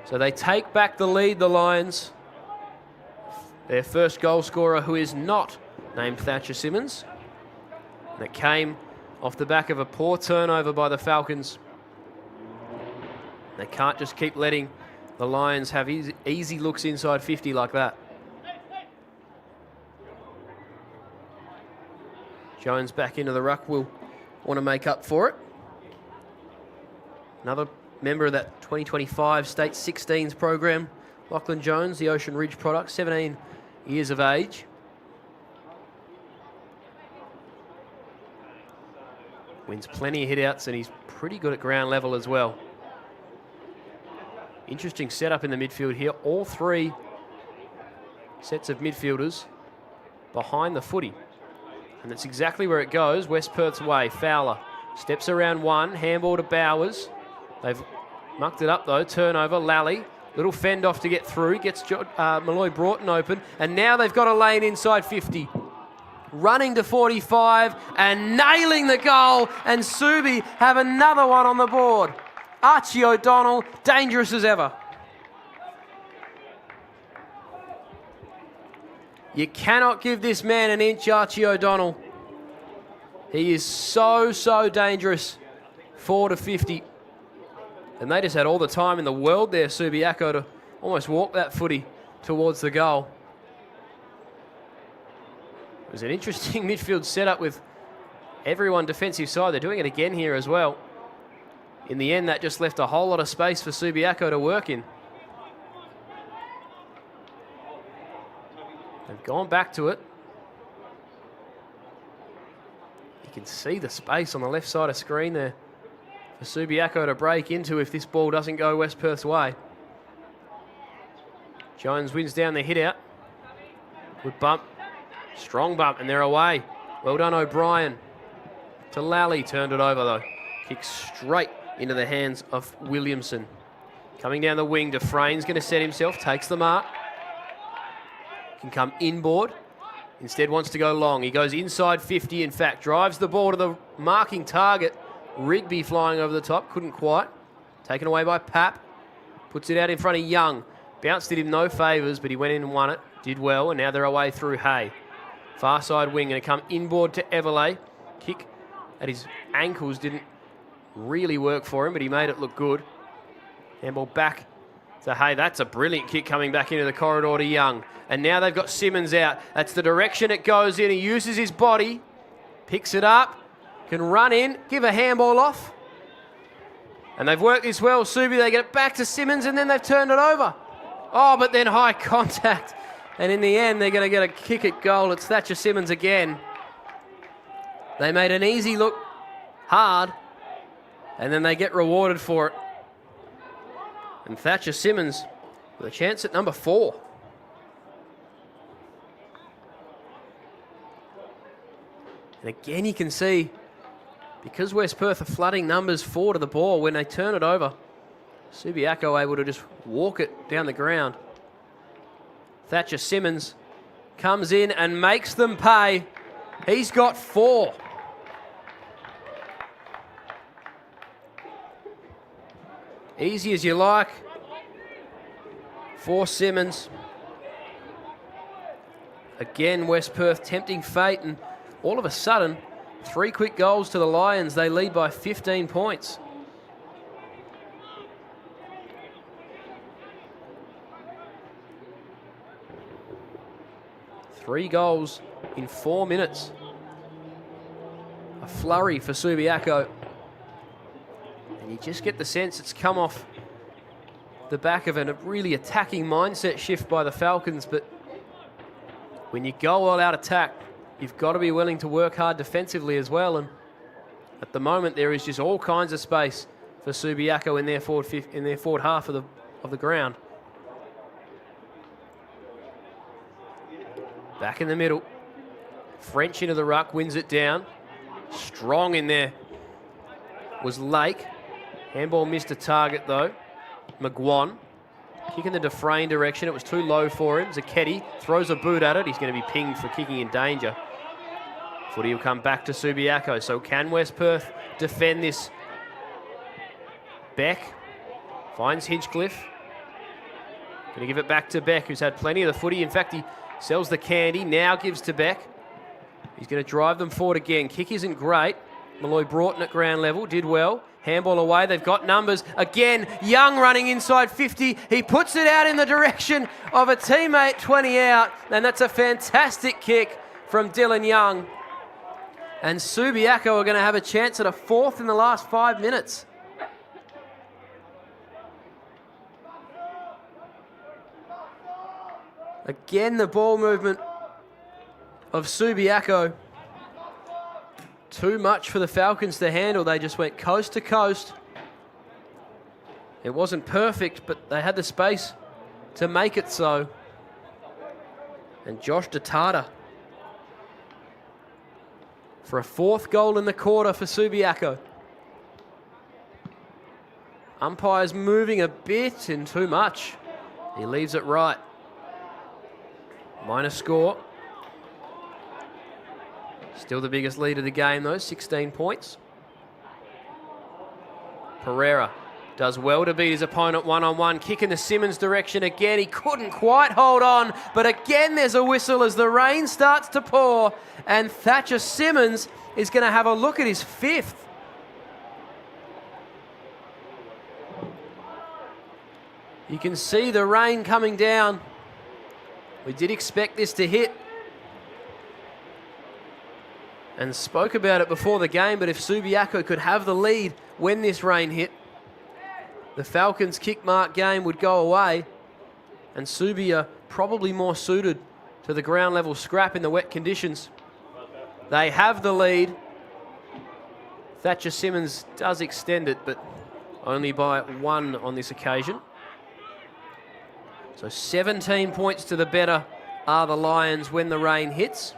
So they take back the lead, the Lions. Their first goal scorer, who is not named Thatcher Simmons. And it came off the back of a poor turnover by the Falcons. They can't just keep letting the Lions have easy looks inside 50 like that. Jones back into the ruck will want to make up for it. Another member of that 2025 State 16s program, Lachlan Jones, the Ocean Ridge product, 17 years of age. Wins plenty of hit-outs, and he's pretty good at ground level as well. Interesting setup in the midfield here. All three sets of midfielders behind the footy. And that's exactly where it goes. West Perth's way. Fowler steps around one. Handball to Bowers. They've mucked it up though. Turnover. Lally. Little fend off to get through. Gets Malloy Broughton open. And now they've got a lane inside 50. Running to 45 and nailing the goal. And Subi have another one on the board. Archie O'Donnell, dangerous as ever. You cannot give this man an inch, Archie O'Donnell. He is so dangerous. 4 to 50. And they just had all the time in the world there, Subiaco, to almost walk that footy towards the goal. It was an interesting midfield setup with everyone defensive side. They're doing it again here as well. In the end, that just left a whole lot of space for Subiaco to work in. They've gone back to it. You can see the space on the left side of screen there for Subiaco to break into if this ball doesn't go West Perth's way. Jones wins down the hit out. Good bump. Strong bump, and they're away. Well done, O'Brien. To Lally, turned it over though. Kicks straight into the hands of Williamson. Coming down the wing, Dufresne's going to set himself, takes the mark. Can come inboard. Instead wants to go long. He goes inside 50, in fact. Drives the ball to the marking target. Rigby flying over the top, couldn't quite. Taken away by Pap. Puts it out in front of Young. Bounced did him no favours, but he went in and won it. Did well, and now they're away through Hay. Far side wing, going to come inboard to Everley. Kick at his ankles didn't really work for him, but he made it look good. Handball back to Hay. That's a brilliant kick coming back into the corridor to Young. And now they've got Simmons out. That's the direction it goes in. He uses his body, picks it up, can run in, give a handball off. And they've worked this well. Subi, they get it back to Simmons, and then they've turned it over. Oh, but then high contact. And in the end, they're going to get a kick at goal. It's Thatcher Simmons again. They made an easy look hard, and then they get rewarded for it. And Thatcher Simmons with a chance at number 4. And again, you can see, because West Perth are flooding numbers 4 to the ball, when they turn it over, Subiaco able to just walk it down the ground. Thatcher Simmons comes in and makes them pay. He's got 4. Easy as you like for Simmons. Again, West Perth tempting fate, and all of a sudden, 3 quick goals to the Lions. They lead by 15 points. Three goals in 4 minutes. A flurry for Subiaco. And you just get the sense it's come off the back of a really attacking mindset shift by the Falcons. But when you go all out attack, you've got to be willing to work hard defensively as well. And at the moment, there is just all kinds of space for Subiaco in their forward half of the ground. Back in the middle. French into the ruck, wins it down. Strong in there was Lake. Handball missed a target though. McGuan. Kick in the Dufresne direction. It was too low for him. Zacchetti throws a boot at it. He's going to be pinged for kicking in danger. Footy will come back to Subiaco. So can West Perth defend this? Beck finds Hinchcliffe. Going to give it back to Beck, who's had plenty of the footy. In fact, he sells the candy. Now gives to Beck. He's going to drive them forward again. Kick isn't great. Malloy Broughton at ground level. Did well. Handball away. They've got numbers. Again, Young running inside 50. He puts it out in the direction of a teammate 20 out. And that's a fantastic kick from Dylan Young. And Subiaco are going to have a chance at a fourth in the last 5 minutes. Again, the ball movement of Subiaco. Too much for the Falcons to handle. They just went coast to coast. It wasn't perfect, but they had the space to make it so. And Josh Detata for a fourth goal in the quarter for Subiaco. Umpire's moving a bit and too much. He leaves it right. Minor score. Still the biggest lead of the game though, 16 points. Pereira does well to beat his opponent one-on-one. Kick in the Simmons direction again. He couldn't quite hold on, but again there's a whistle as the rain starts to pour, and Thatcher Simmons is going to have a look at his fifth. You can see the rain coming down. We did expect this to hit and spoke about it before the game, but if Subiaco could have the lead when this rain hit, the Falcons' kick mark game would go away, and Subia probably more suited to the ground level scrap in the wet conditions. They have the lead. Thatcher Simmons does extend it, but only by one on this occasion. So 17 points to the better are the Lions when the rain hits.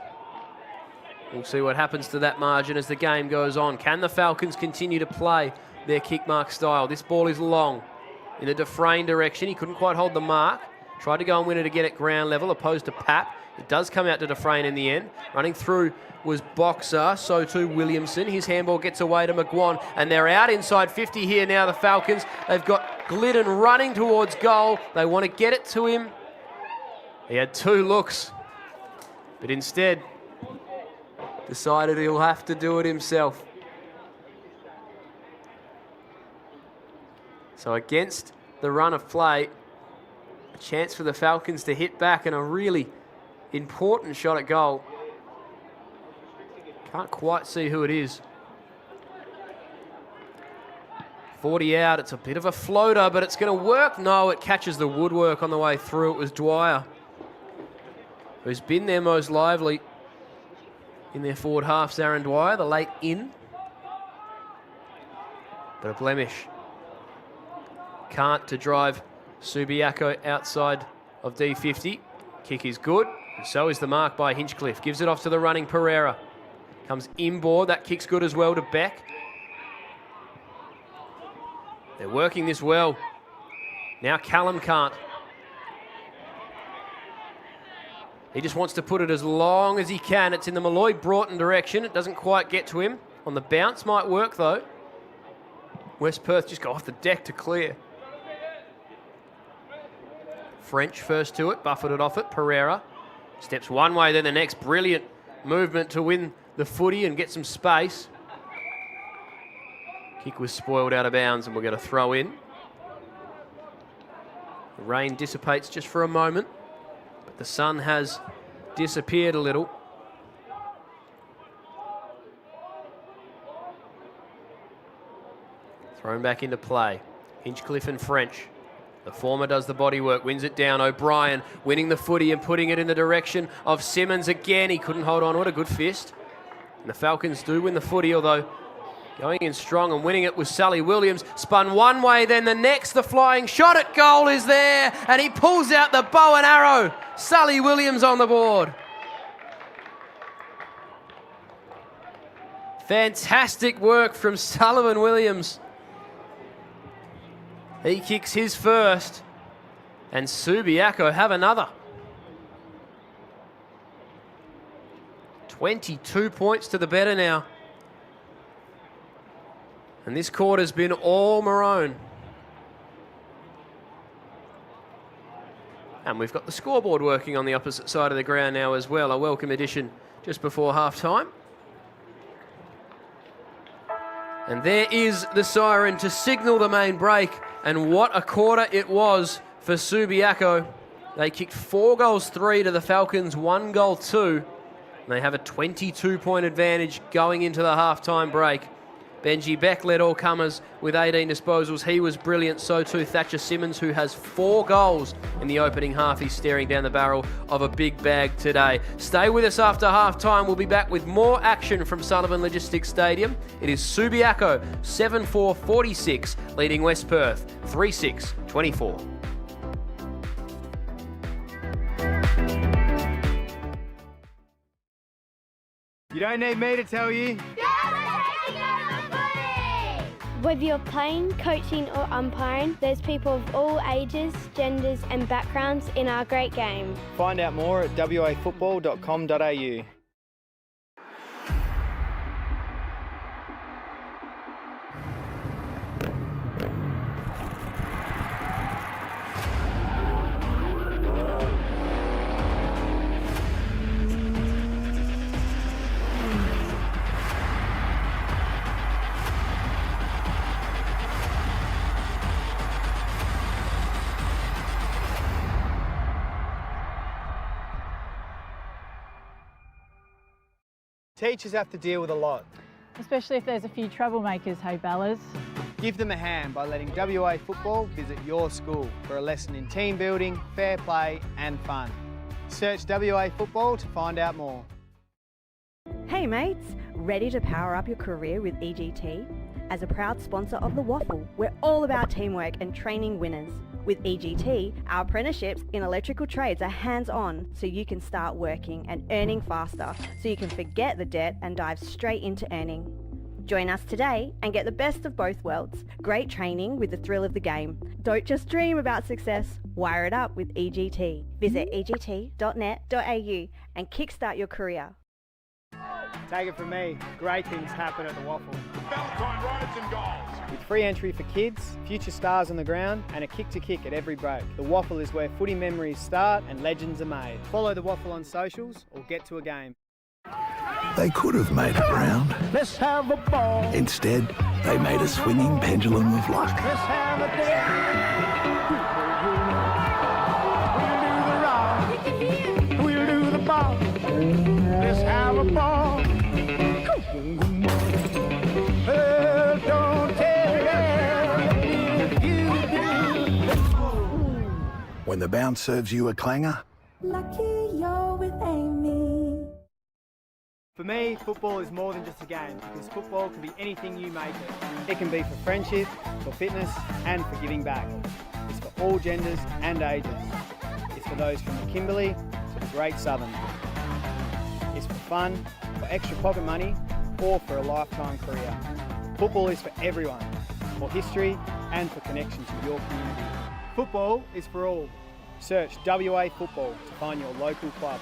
We'll see what happens to that margin as the game goes on. Can the Falcons continue to play their kick mark style? This ball is long in the Dufresne direction. He couldn't quite hold the mark. Tried to go and win it again at ground level opposed to Pap. It does come out to Dufresne in the end. Running through was Boxer, so too Williamson. His handball gets away to McGuan, and they're out inside 50 here now, the Falcons. They've got Glidden running towards goal. They want to get it to him. He had two looks, but instead decided he'll have to do it himself. So against the run of play, a chance for the Falcons to hit back and a really important shot at goal. Can't quite see who it is. 40 out, it's a bit of a floater, but it's going to work. No, it catches the woodwork on the way through. It was Dwyer, who's been their most lively in their forward half. Aaron Dwyer, the late in. But a blemish. Can't to drive Subiaco outside of D50. Kick is good, and so is the mark by Hinchcliffe. Gives it off to the running Pereira. Comes inboard, that kick's good as well to Beck. They're working this well. Now Callum can't. He just wants to put it as long as he can. It's in the Malloy Broughton direction. It doesn't quite get to him. On the bounce might work though. West Perth just go off the deck to clear. French first to it, buffeted off it. Pereira steps one way, then the next. Brilliant movement to win the footy and get some space. Kick was spoiled out of bounds and we'll get a throw in. The rain dissipates just for a moment, but the sun has disappeared a little. Thrown back into play. Hinchcliffe and French. The former does the body work, wins it down. O'Brien winning the footy and putting it in the direction of Simmons again. He couldn't hold on to it, a good fist. And the Falcons do win the footy, although going in strong and winning it was Sally Williams. Spun one way, then the next. The flying shot at goal is there, and he pulls out the bow and arrow. Sally Williams on the board. Fantastic work from Sullivan Williams. He kicks his first, and Subiaco have another. 22 points to the better now. And this quarter's been all maroon. And we've got the scoreboard working on the opposite side of the ground now as well. A welcome addition just before half-time. And there is the siren to signal the main break. And what a quarter it was for Subiaco. They kicked 4 goals 3 to the Falcons, 1 goal 2. And they have a 22-point advantage going into the half-time break. Benji Beck led all comers with 18 disposals. He was brilliant. So too Thatcher Simmons, who has 4 goals in the opening half. He's staring down the barrel of a big bag today. Stay with us after half-time. We'll be back with more action from Sullivan Logistics Stadium. It is Subiaco 7-4-46, leading West Perth 3-6-24. You don't need me to tell you. Whether you're playing, coaching or umpiring, there's people of all ages, genders and backgrounds in our great game. Find out more at wafootball.com.au. Teachers have to deal with a lot. Especially if there's a few troublemakers, hey Bellas. Give them a hand by letting WA Football visit your school for a lesson in team building, fair play and fun. Search WA Football to find out more. Hey mates, ready to power up your career with EGT? As a proud sponsor of the WAFL, we're all about teamwork and training winners. With EGT, our apprenticeships in electrical trades are hands-on, so you can start working and earning faster, so you can forget the debt and dive straight into earning. Join us today and get the best of both worlds. Great training with the thrill of the game. Don't just dream about success, wire it up with EGT. Visit egt.net.au and kickstart your career. Take it from me, great things happen at the WAFL. Valentine rides and goals. With free entry for kids, future stars on the ground and a kick to kick at every break. The WAFL is where footy memories start and legends are made. Follow the WAFL on socials or get to a game. They could have made it round. Let's have a ball. Instead, they made a swinging pendulum of luck. Let's have a day. We'll do the rock. We'll do the ball. Let's have a ball. Don't tell if you do. When the bounce serves you a clanger, Lucky you're with Amy. For me, football is more than just a game because football can be anything you make it. It can be for friendship, for fitness and for giving back. It's for all genders and ages. It's for those from the Kimberley to the Great Southern. It's for fun, for extra pocket money or for a lifetime career. Football is for everyone, for history and for connection to your community. Football is for all. Search WA Football to find your local club.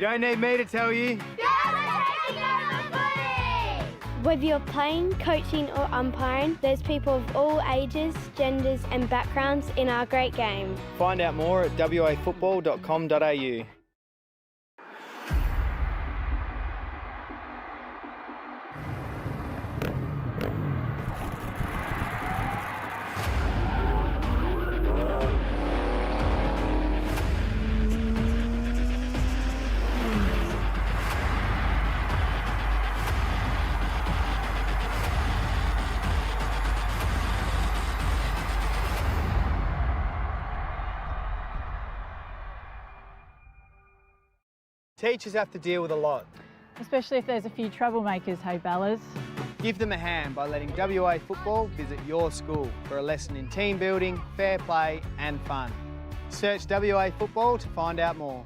You don't need me to tell you. Whether you're playing, coaching or umpiring, there's people of all ages, genders and backgrounds in our great game. Find out more at wafootball.com.au. Teachers have to deal with a lot. Especially if there's a few troublemakers, hey Bellas. Give them a hand by letting WA Football visit your school for a lesson in team building, fair play and fun. Search WA Football to find out more.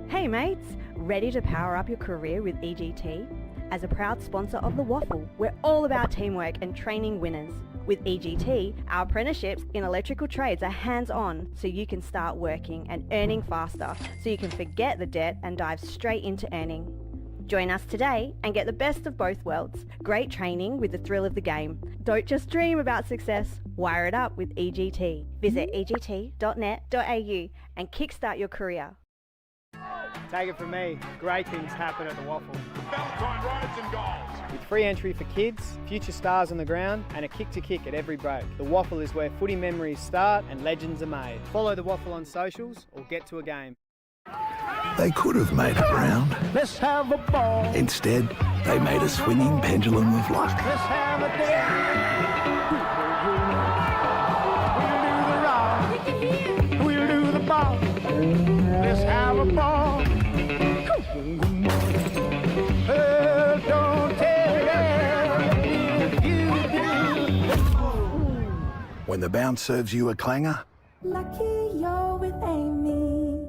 Hey mates, ready to power up your career with EGT? As a proud sponsor of the WAFL, we're all about teamwork and training winners. With EGT, our apprenticeships in electrical trades are hands-on, so you can start working and earning faster, so you can forget the debt and dive straight into earning. Join us today and get the best of both worlds. Great training with the thrill of the game. Don't just dream about success, wire it up with EGT. Visit egt.net.au and kickstart your career. Take it from me, great things happen at the WAFL. Valentine rides and goals. With free entry for kids, future stars on the ground and a kick to kick at every break. The WAFL is where footy memories start and legends are made. Follow the WAFL on socials or get to a game. They could have made it round. Let's have a ball. Instead, they made a swinging pendulum of luck. Let's have a day. We'll do the rock. We'll do the ball. Let's have a ball. Don't tell me if you do. When the bounce serves you a clanger, Lucky you're with Amy.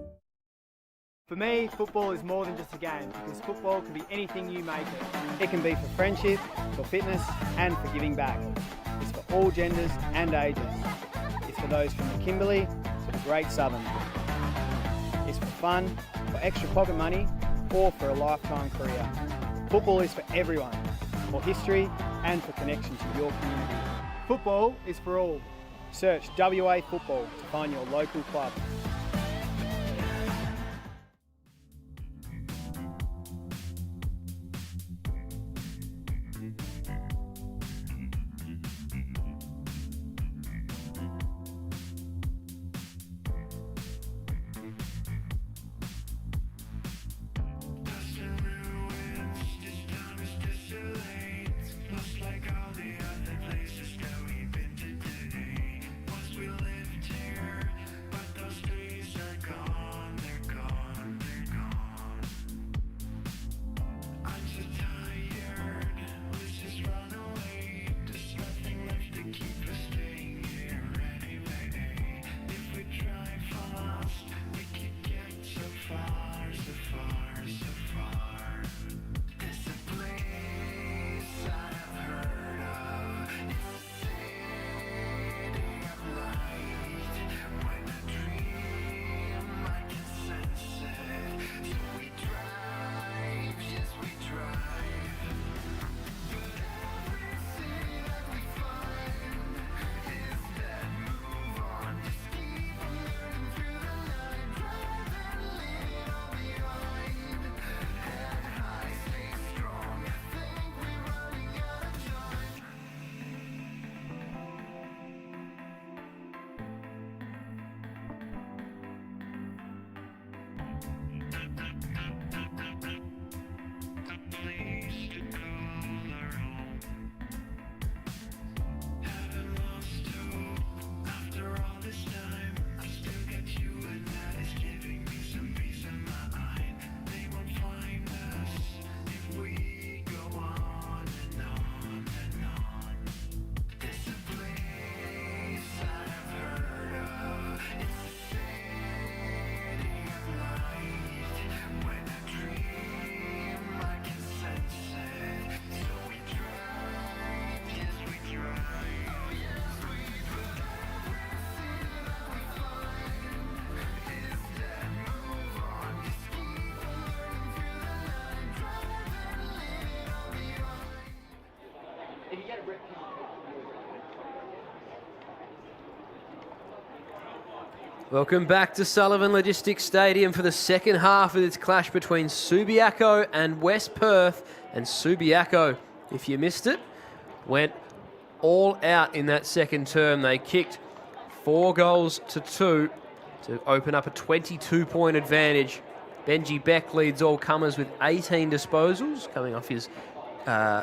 For me, football is more than just a game because football can be anything you make it. It can be for friendship, for fitness and for giving back. It's for all genders and ages. It's for those from the Kimberley to the Great Southern. It's for fun, for extra pocket money or for a lifetime career. Football is for everyone, for history and for connection to your community. Football is for all. Search WA Football to find your local club. Places that we've been to today. Once we lived here, but those Welcome back to Sullivan Logistics Stadium for the second half of this clash between Subiaco and West Perth. And Subiaco, if you missed it, went all out in that second term. They kicked 4 goals to 2 to open up a 22-point advantage. Benji Beck leads all comers with 18 disposals, coming off his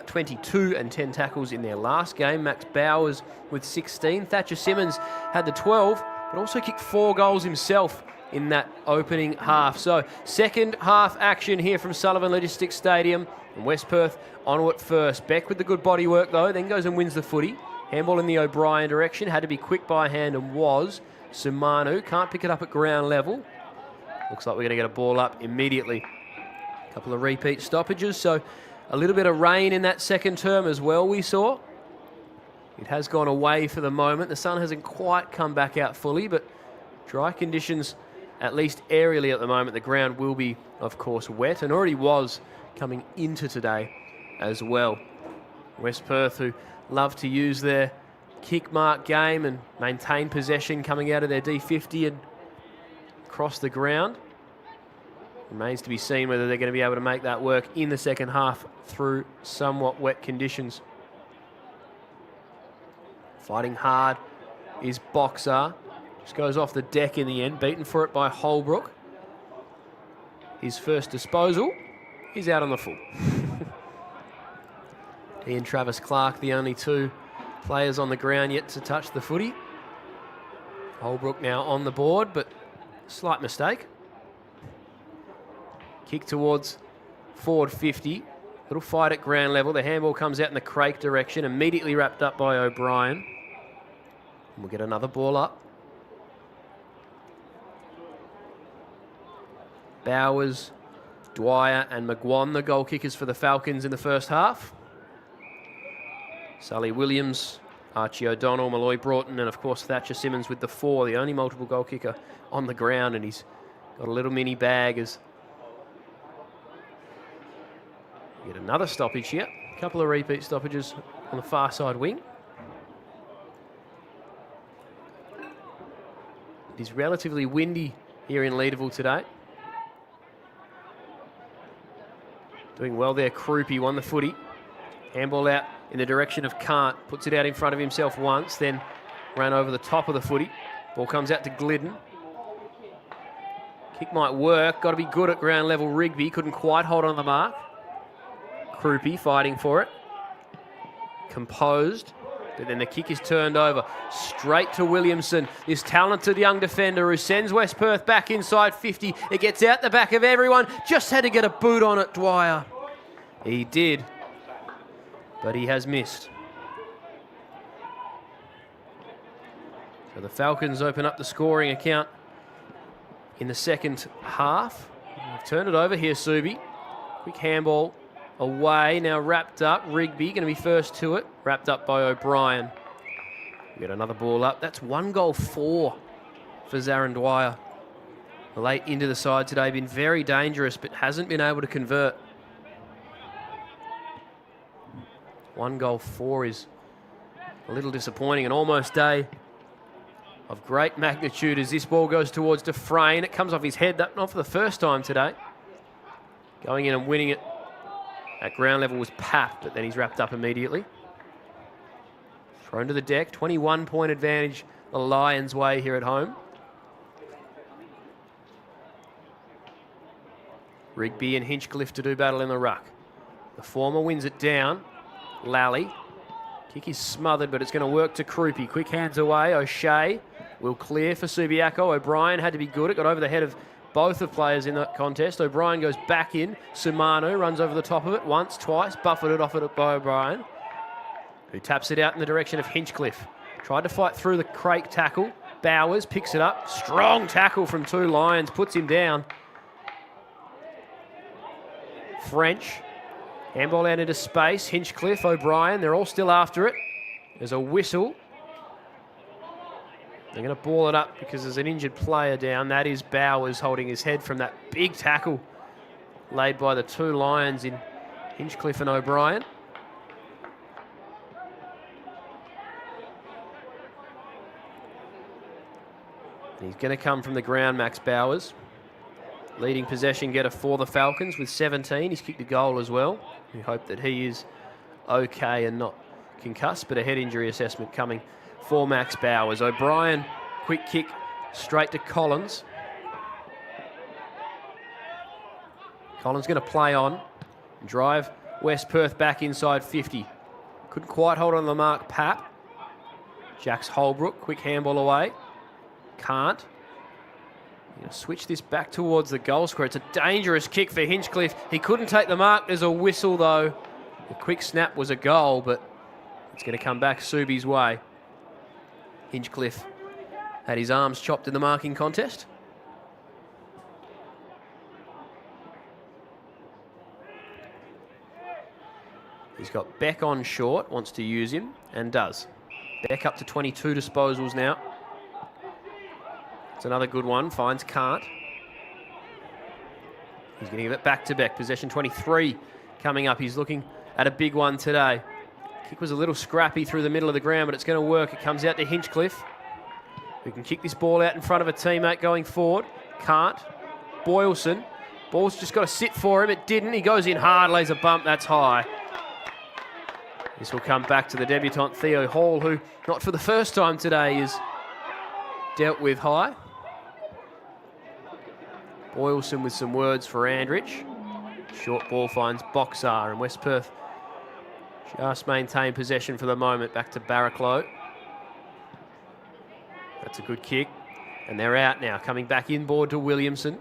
22 and 10 tackles in their last game. Max Bowers with 16. Thatcher Simmons had the 12, but also kicked 4 goals himself in that opening half. So second half action here from Sullivan Logistics Stadium, and West Perth on it first. Beck with the good body work though, then goes and wins the footy. Handball in the O'Brien direction, had to be quick by hand and was. Sumanu can't pick it up at ground level. Looks like we're going to get a ball up immediately. A couple of repeat stoppages, so a little bit of rain in that second term as well we saw. It has gone away for the moment. The sun hasn't quite come back out fully, but dry conditions, at least aerially at the moment. The ground will be, of course, wet, and already was coming into today as well. West Perth, who love to use their kick mark game and maintain possession coming out of their D50 and across the ground. Remains to be seen whether they're going to be able to make that work in the second half through somewhat wet conditions. Fighting hard is Boxer. Just goes off the deck in the end, beaten for it by Holbrook. His first disposal, he's out on the full. He and Travis Clark, the only 2 players on the ground yet to touch the footy. Holbrook now on the board, but slight mistake. Kick towards forward 50. Little fight at ground level. The handball comes out in the Craik direction, immediately wrapped up by O'Brien. And we'll get another ball up. Bowers, Dwyer and McGuan, the goal kickers for the Falcons in the first half. Sully Williams, Archie O'Donnell, Malloy Broughton, and of course Thatcher Simmons with the 4, the only multiple goal kicker on the ground, and he's got a little mini bag as we get another stoppage here. A couple of repeat stoppages on the far side wing. It is relatively windy here in Leederville today. Doing well there, Krupi won the footy. Handball out in the direction of Kant, puts it out in front of himself once, then ran over the top of the footy. Ball comes out to Glidden. Kick might work, got to be good at ground level. Rigby couldn't quite hold on the mark. Krupi fighting for it. Composed, but then the kick is turned over. Straight to Williamson, this talented young defender who sends West Perth back inside 50. It gets out the back of everyone. Just had to get a boot on it, Dwyer. He did, but he has missed. So the Falcons open up the scoring account in the second half. They've turned it over here, Subi. Quick handball away, now wrapped up. Rigby going to be first to it, wrapped up by O'Brien. We get another ball up. That's 1 goal 4 for Zarin Dwyer. Late into the side today, been very dangerous, but hasn't been able to convert. 1 goal 4 is a little disappointing. An almost day of great magnitude as this ball goes towards Dufresne. It comes off his head, not for the first time today. Going in and winning it at ground level was Pap, but then he's wrapped up immediately. Thrown to the deck, 21-point advantage the Lions' way here at home. Rigby and Hinchcliffe to do battle in the ruck. The former wins it down. Lally. Kick is smothered, but it's going to work to Krupi. Quick hands away. O'Shea will clear for Subiaco. O'Brien had to be good. It got over the head of both of players in that contest. O'Brien goes back in. Sumanu runs over the top of it once, twice. Buffeted off it by O'Brien, who taps it out in the direction of Hinchcliffe. Tried to fight through the Craik tackle. Bowers picks it up. Strong tackle from 2 Lions. Puts him down. French. Handball out into space. Hinchcliffe, O'Brien, they're all still after it. There's a whistle. They're going to ball it up because there's an injured player down. That is Bowers holding his head from that big tackle laid by the 2 Lions in Hinchcliffe and O'Brien. He's going to come from the ground, Max Bowers. Leading possession getter for the Falcons with 17. He's kicked a goal as well. We hope that he is okay and not concussed, but a head injury assessment coming for Max Bowers. O'Brien, quick kick straight to Collins. Collins going to play on, drive West Perth back inside 50. Couldn't quite hold on the mark, Pap. Jax Holbrook, quick handball away. Can't. Going to switch this back towards the goal square. It's a dangerous kick for Hinchcliffe. He couldn't take the mark. There's a whistle though. The quick snap was a goal, but it's going to come back Subi's way. Hinchcliffe had his arms chopped in the marking contest. He's got Beck on short, wants to use him, and does. Beck up to 22 disposals now. It's another good one, finds Can't. He's going to give it back to Beck. Possession 23 coming up. He's looking at a big one today. Kick was a little scrappy through the middle of the ground, but it's going to work. It comes out to Hinchcliffe, who can kick this ball out in front of a teammate going forward. Can't. Boylson. Ball's just got to sit for him. It didn't. He goes in hard, lays a bump. That's high. This will come back to the debutant Theo Hall, who, not for the first time today, is dealt with high. Boylson with some words for Andrich. Short ball finds Boxer, and West Perth just maintain possession for the moment. Back to Barraclough. That's a good kick. And they're out now. Coming back inboard to Williamson.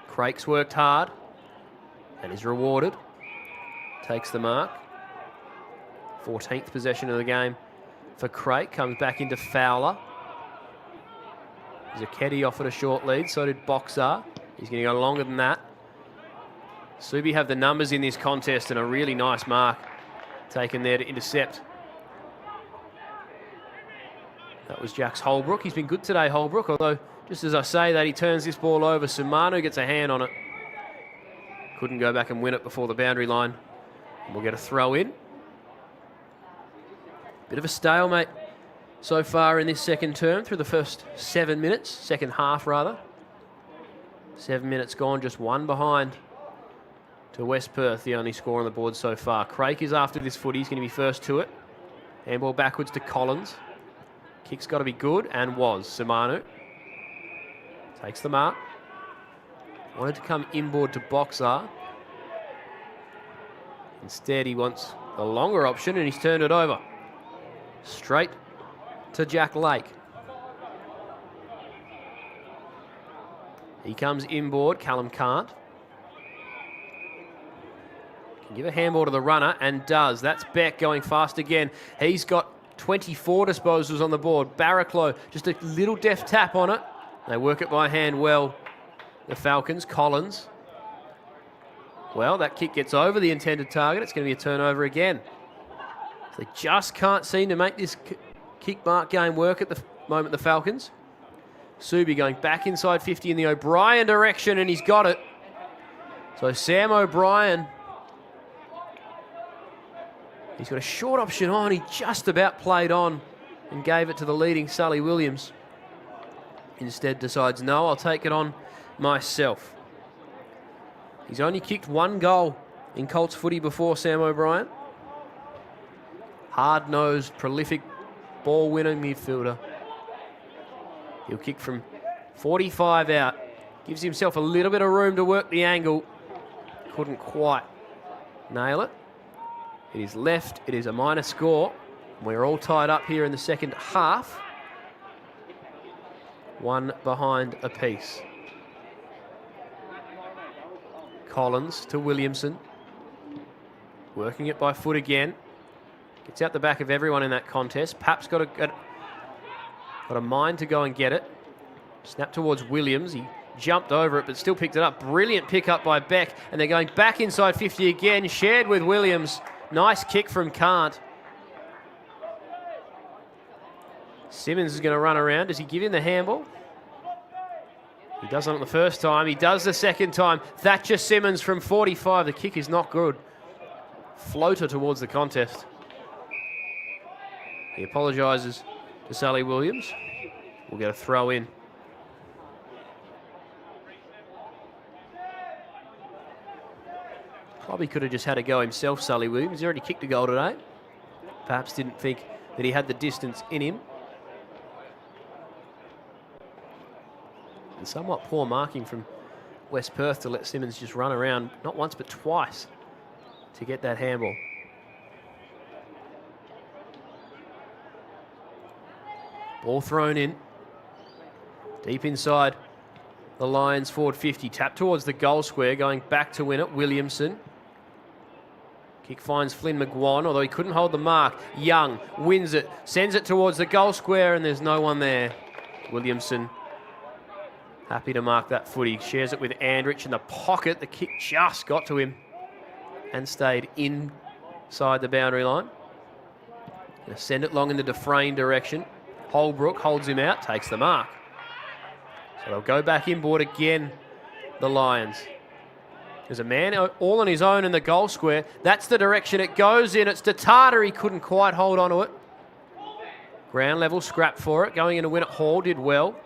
Craik's worked hard and is rewarded. Takes the mark. 14th possession of the game for Craik. Comes back into Fowler. Zacchetti offered a short lead, so did Boxer. He's going to go longer than that. Subi have the numbers in this contest and a really nice mark taken there to intercept. That was Jax Holbrook. He's been good today, Holbrook, although just as I say that, he turns this ball over. Sumanu gets a hand on it. Couldn't go back and win it before the boundary line. And we'll get a throw in. Bit of a stalemate so far in this second term through the first 7 minutes, second half rather. 7 minutes gone, just one behind to West Perth, the only score on the board so far. Craik is after this footy. He's going to be first to it. Handball backwards to Collins. Kick's got to be good, and was. Sumanu takes the mark. Wanted to come inboard to Boxer. Instead, he wants a longer option, and he's turned it over. Straight to Jack Lake. He comes inboard. Callum can't. Can give a handball to the runner, and does. That's Beck going fast again. He's got 24 disposals on the board. Barraclough, just a little deft tap on it. They work it by hand well. The Falcons, Collins. Well, that kick gets over the intended target. It's going to be a turnover again. So they just can't seem to make this kick mark game work at the moment, the Falcons. Subi going back inside 50 in the O'Brien direction, and he's got it. So Sam O'Brien, he's got a short option on. He just about played on and gave it to the leading Sully Williams. Instead decides, no, I'll take it on myself. He's only kicked one goal in Colts footy before, Sam O'Brien. Hard-nosed, prolific, ball-winning midfielder. He'll kick from 45 out. Gives himself a little bit of room to work the angle. Couldn't quite nail it. It is left. It is a minor score. We're all tied up here in the second half. One behind apiece. Collins to Williamson. Working it by foot again. Gets out the back of everyone in that contest. Pap's got a mind to go and get it. Snap towards Williams. He jumped over it but still picked it up. Brilliant pick up by Beck. And they're going back inside 50 again. Shared with Williams. Nice kick from Can't. Simmons is going to run around. Does he give him the handball? He does on it the first time. He does the second time. Thatcher Simmons from 45. The kick is not good. Floater towards the contest. He apologises to Sully Williams. We'll get a throw in. Probably could have just had a go himself, Sully Williams. He already kicked a goal today. Perhaps didn't think that he had the distance in him. And somewhat poor marking from West Perth to let Simmons just run around, not once but twice, to get that handball. Ball thrown in. Deep inside the Lions forward 50. Tap towards the goal square, going back to win it. Williamson. Kick finds Flynn McGuan, although he couldn't hold the mark. Young wins it, sends it towards the goal square, and there's no one there. Williamson happy to mark that footy. Shares it with Andrich in the pocket. The kick just got to him and stayed inside the boundary line. Gonna send it long in the Dufresne direction. Holbrook holds him out, takes the mark. So they'll go back inboard again, the Lions. There's a man all on his own in the goal square. That's the direction it goes in. It's Tatata. He couldn't quite hold on to it. Ground level scrap for it. Going in to win it. Hall did well.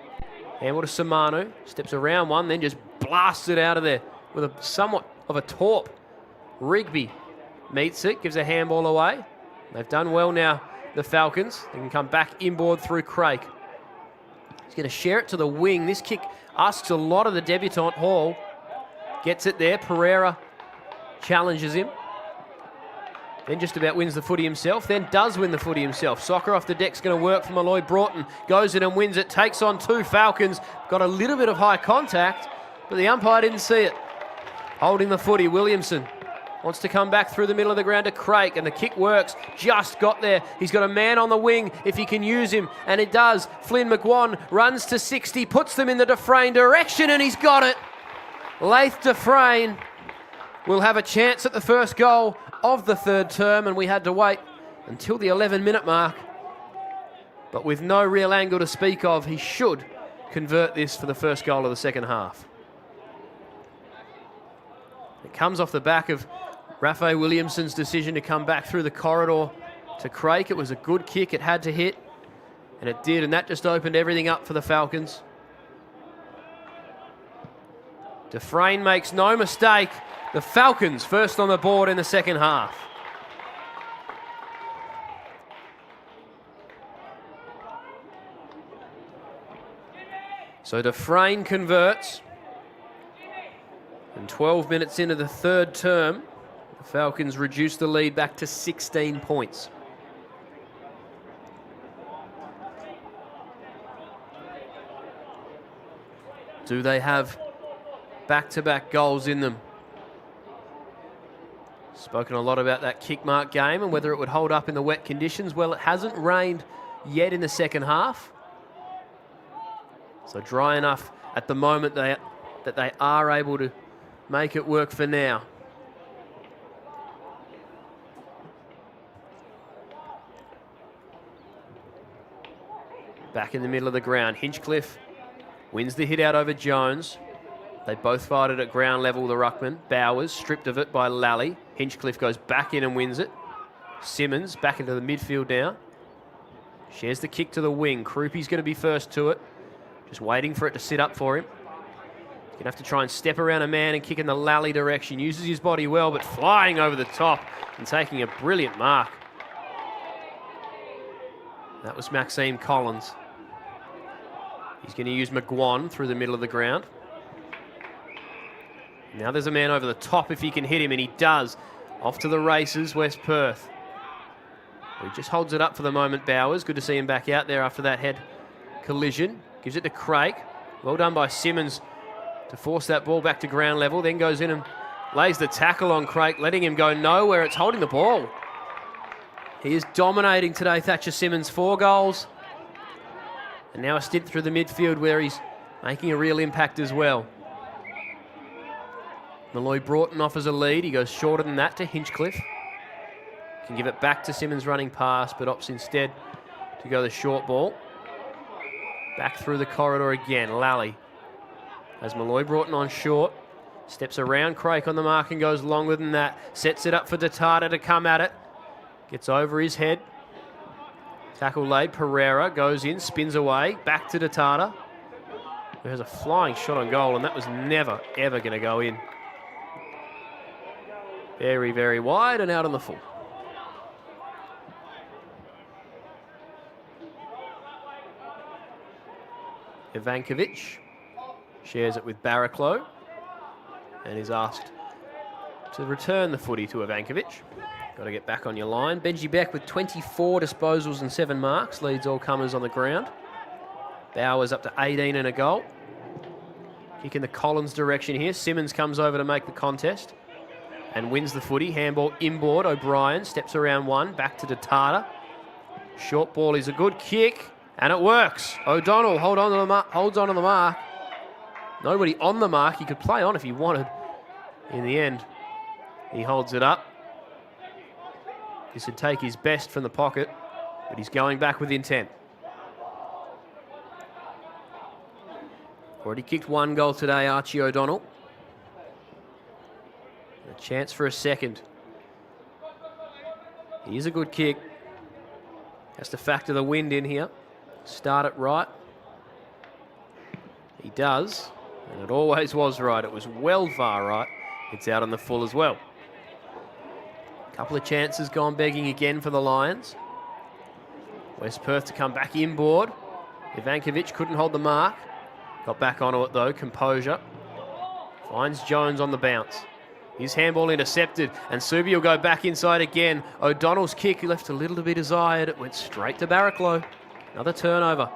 Handball to Samanu. Steps around one, then just blasts it out of there with a somewhat of a torp. Rigby meets it, gives a handball away. They've done well now, the Falcons. They can come back inboard through Craig. He's going to share it to the wing. This kick asks a lot of the debutant Hall. Gets it there. Pereira challenges him. Then just about wins the footy himself. Then does win the footy himself. Soccer off the deck's going to work for Malloy Broughton. Goes in and wins it. Takes on two Falcons. Got a little bit of high contact, but the umpire didn't see it. Holding the footy, Williamson wants to come back through the middle of the ground to Craig, and the kick works. Just got there. He's got a man on the wing if he can use him, and it does. Flynn McGuan runs to 60, puts them in the Dufresne direction, and he's got it. Laith Dufresne will have a chance at the first goal of the third term, and we had to wait until the 11-minute mark. But with no real angle to speak of, he should convert this for the first goal of the second half. It comes off the back of Raphael Williamson's decision to come back through the corridor to Craig. It was a good kick. It had to hit, and it did, and that just opened everything up for the Falcons. Dufresne makes no mistake. The Falcons first on the board in the second half. So Dufresne converts. And 12 minutes into the third term, the Falcons reduce the lead back to 16 points. Do they have back-to-back goals in them? Spoken a lot about that kick mark game and whether it would hold up in the wet conditions. Well, it hasn't rained yet in the second half. So dry enough at the moment that they are able to make it work for now. Back in the middle of the ground, Hinchcliffe wins the hit out over Jones. They both fired it at ground level, the ruckman. Bowers stripped of it by Lally. Hinchcliffe goes back in and wins it. Simmons back into the midfield now. Shares the kick to the wing. Krupi's going to be first to it. Just waiting for it to sit up for him. He's going to have to try and step around a man and kick in the Lally direction. Uses his body well, but flying over the top and taking a brilliant mark. That was Maxime Collins. He's going to use McGuan through the middle of the ground. Now there's a man over the top if he can hit him, and he does. Off to the races, West Perth. He just holds it up for the moment, Bowers. Good to see him back out there after that head collision. Gives it to Craig. Well done by Simmons to force that ball back to ground level. Then goes in and lays the tackle on Craig, letting him go nowhere. It's holding the ball. He is dominating today, Thatcher Simmons. 4 goals. And now a stint through the midfield where he's making a real impact as well. Malloy Broughton offers a lead. He goes shorter than that to Hinchcliffe. Can give it back to Simmons running past, but opts instead to go the short ball. Back through the corridor again. Lally has Malloy Broughton on short. Steps around Craig on the mark and goes longer than that. Sets it up for Tatata to come at it. Gets over his head. Tackle laid. Pereira goes in, spins away. Back to Datata, who has a flying shot on goal, and that was never, ever going to go in. Very, very wide and out on the full. Ivankovic shares it with Barraclough and is asked to return the footy to Ivankovic. Got to get back on your line. Benji Beck with 24 disposals and 7 marks leads all comers on the ground. Bowers up to 18 and a goal. Kick in the Collins direction here. Simmons comes over to make the contest and wins the footy. Handball inboard. O'Brien steps around one. Back to Datata. Short ball is a good kick. And it works. O'Donnell holds on to the mark. Nobody on the mark. He could play on if he wanted. In the end, he holds it up. This would take his best from the pocket, but he's going back with intent. Already kicked 1 goal today, Archie O'Donnell. A chance for a second. He is a good kick. Has to factor the wind in here. Start it right. He does, and it always was right. It was well far right. It's out on the full as well. Couple of chances gone begging again for the Lions. West Perth to come back inboard. Ivankovic couldn't hold the mark. Got back onto it though, composure. Finds Jones on the bounce. His handball intercepted, and Subi will go back inside again. O'Donnell's kick left a little to be desired. It went straight to Barraclough. Another turnover.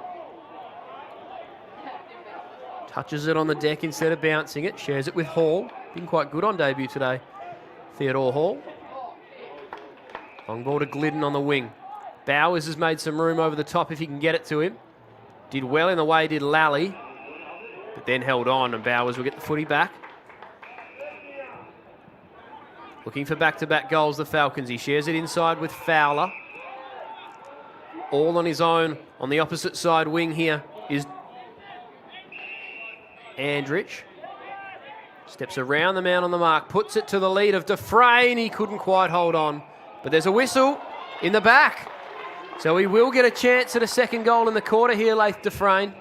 Touches it on the deck instead of bouncing it. Shares it with Hall. Been quite good on debut today, Theodore Hall. Long ball to Glidden on the wing. Bowers has made some room over the top if he can get it to him. Did well in the way, did Lally. But then held on, and Bowers will get the footy back. Looking for back-to-back goals, the Falcons. He shares it inside with Fowler. All on his own. On the opposite side wing here is Andrich. Steps around the man on the mark. Puts it to the lead of Dufresne. He couldn't quite hold on. But there's a whistle in the back. So he will get a chance at a second goal in the quarter here, Laith Dufresne.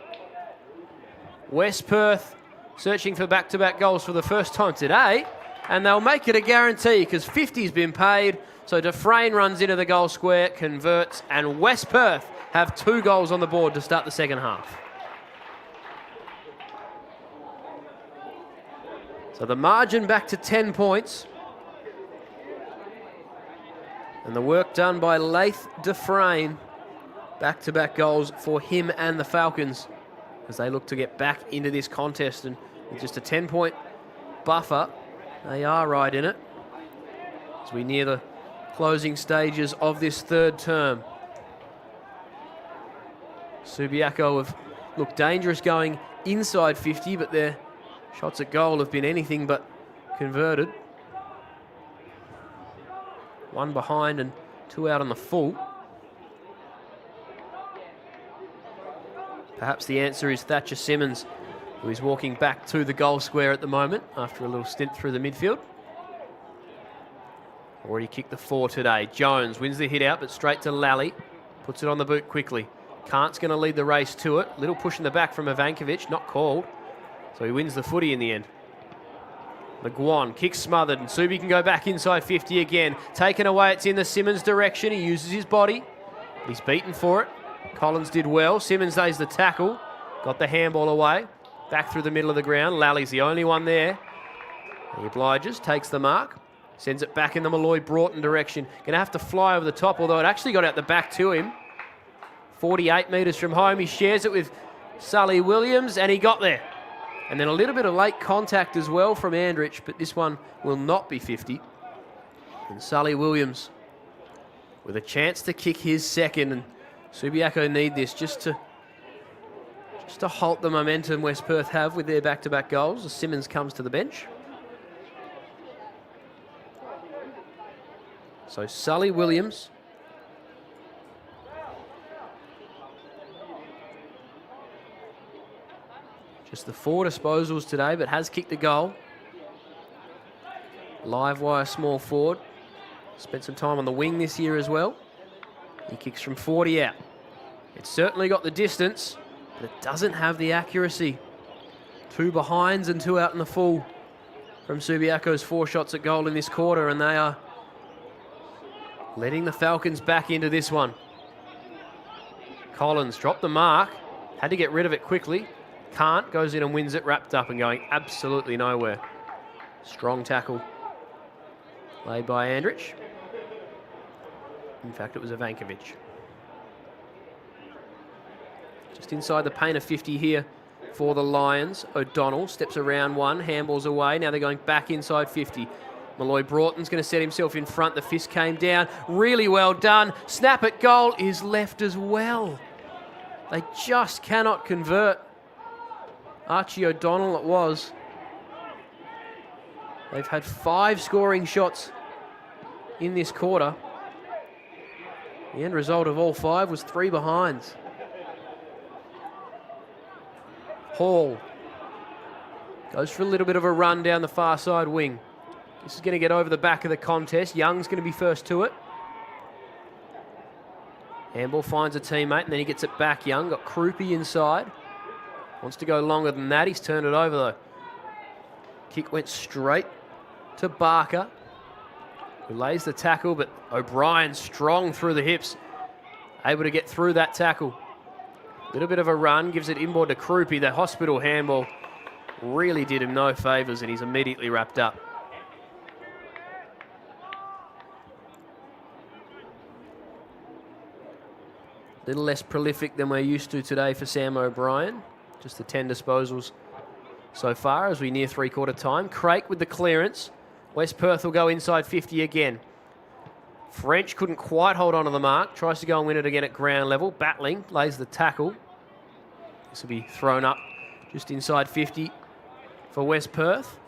West Perth searching for back-to-back goals for the first time today. And they'll make it a guarantee because 50's been paid. So Dufresne runs into the goal square, converts, and West Perth have 2 goals on the board to start the second half. So the margin back to 10 points. And the work done by Laith Dufresne. Back-to-back goals for him and the Falcons as they look to get back into this contest. And with just a 10-point buffer, they are right in it as we near the closing stages of this third term. Subiaco have looked dangerous going inside 50, but their shots at goal have been anything but converted. 1 behind and 2 out on the full. Perhaps the answer is Thatcher Simmons, who is walking back to the goal square at the moment after a little stint through the midfield. Already kicked the 4 today. Jones wins the hit out, but straight to Lally. Puts it on the boot quickly. Kant's going to lead the race to it. Little push in the back from Ivankovic, not called. So he wins the footy in the end. McGuan kicks smothered, and Subi can go back inside 50 again. Taken away, it's in the Simmons direction. He uses his body. He's beaten for it. Collins did well. Simmons lays the tackle. Got the handball away. Back through the middle of the ground. Lally's the only one there. He obliges, takes the mark. Sends it back in the Malloy Broughton direction. Going to have to fly over the top, although it actually got out the back to him. 48 metres from home. He shares it with Sully Williams, and he got there. And then a little bit of late contact as well from Andrich, but this one will not be 50. And Sully Williams with a chance to kick his second, and Subiaco need this just to halt the momentum West Perth have with their back-to-back goals. As Simmons comes to the bench. So Sully Williams. Just the 4 disposals today, but has kicked a goal. Live wire small forward. Spent some time on the wing this year as well. He kicks from 40 out. It's certainly got the distance, but it doesn't have the accuracy. 2 behinds and 2 out in the full from Subiaco's 4 shots at goal in this quarter, and they are letting the Falcons back into this one. Collins dropped the mark, had to get rid of it quickly. Can't, goes in and wins it, wrapped up and going absolutely nowhere. Strong tackle laid by Andrich. In fact, it was Ivankovic. Just inside the paint of 50 here for the Lions. O'Donnell steps around one, handballs away. Now they're going back inside 50. Malloy Broughton's going to set himself in front. The fist came down. Really well done. Snap at goal is left as well. They just cannot convert. Archie O'Donnell it was. They've had 5 scoring shots in this quarter. The end result of all 5 was 3 behinds. Hall goes for a little bit of a run down the far side wing. This is going to get over the back of the contest. Young's going to be first to it. Handball finds a teammate and then he gets it back. Young got Krupi inside. Wants to go longer than that. He's turned it over though. Kick went straight to Barker, who lays the tackle, but O'Brien strong through the hips, able to get through that tackle. Little bit of a run, gives it inboard to Krupi. The hospital handball really did him no favours and he's immediately wrapped up. Little less prolific than we're used to today for Sam O'Brien. Just the 10 disposals so far as we near 3/4 time. Craik with the clearance. West Perth will go inside 50 again. French couldn't quite hold on to the mark. Tries to go and win it again at ground level. Battling, lays the tackle. This will be thrown up just inside 50 for West Perth.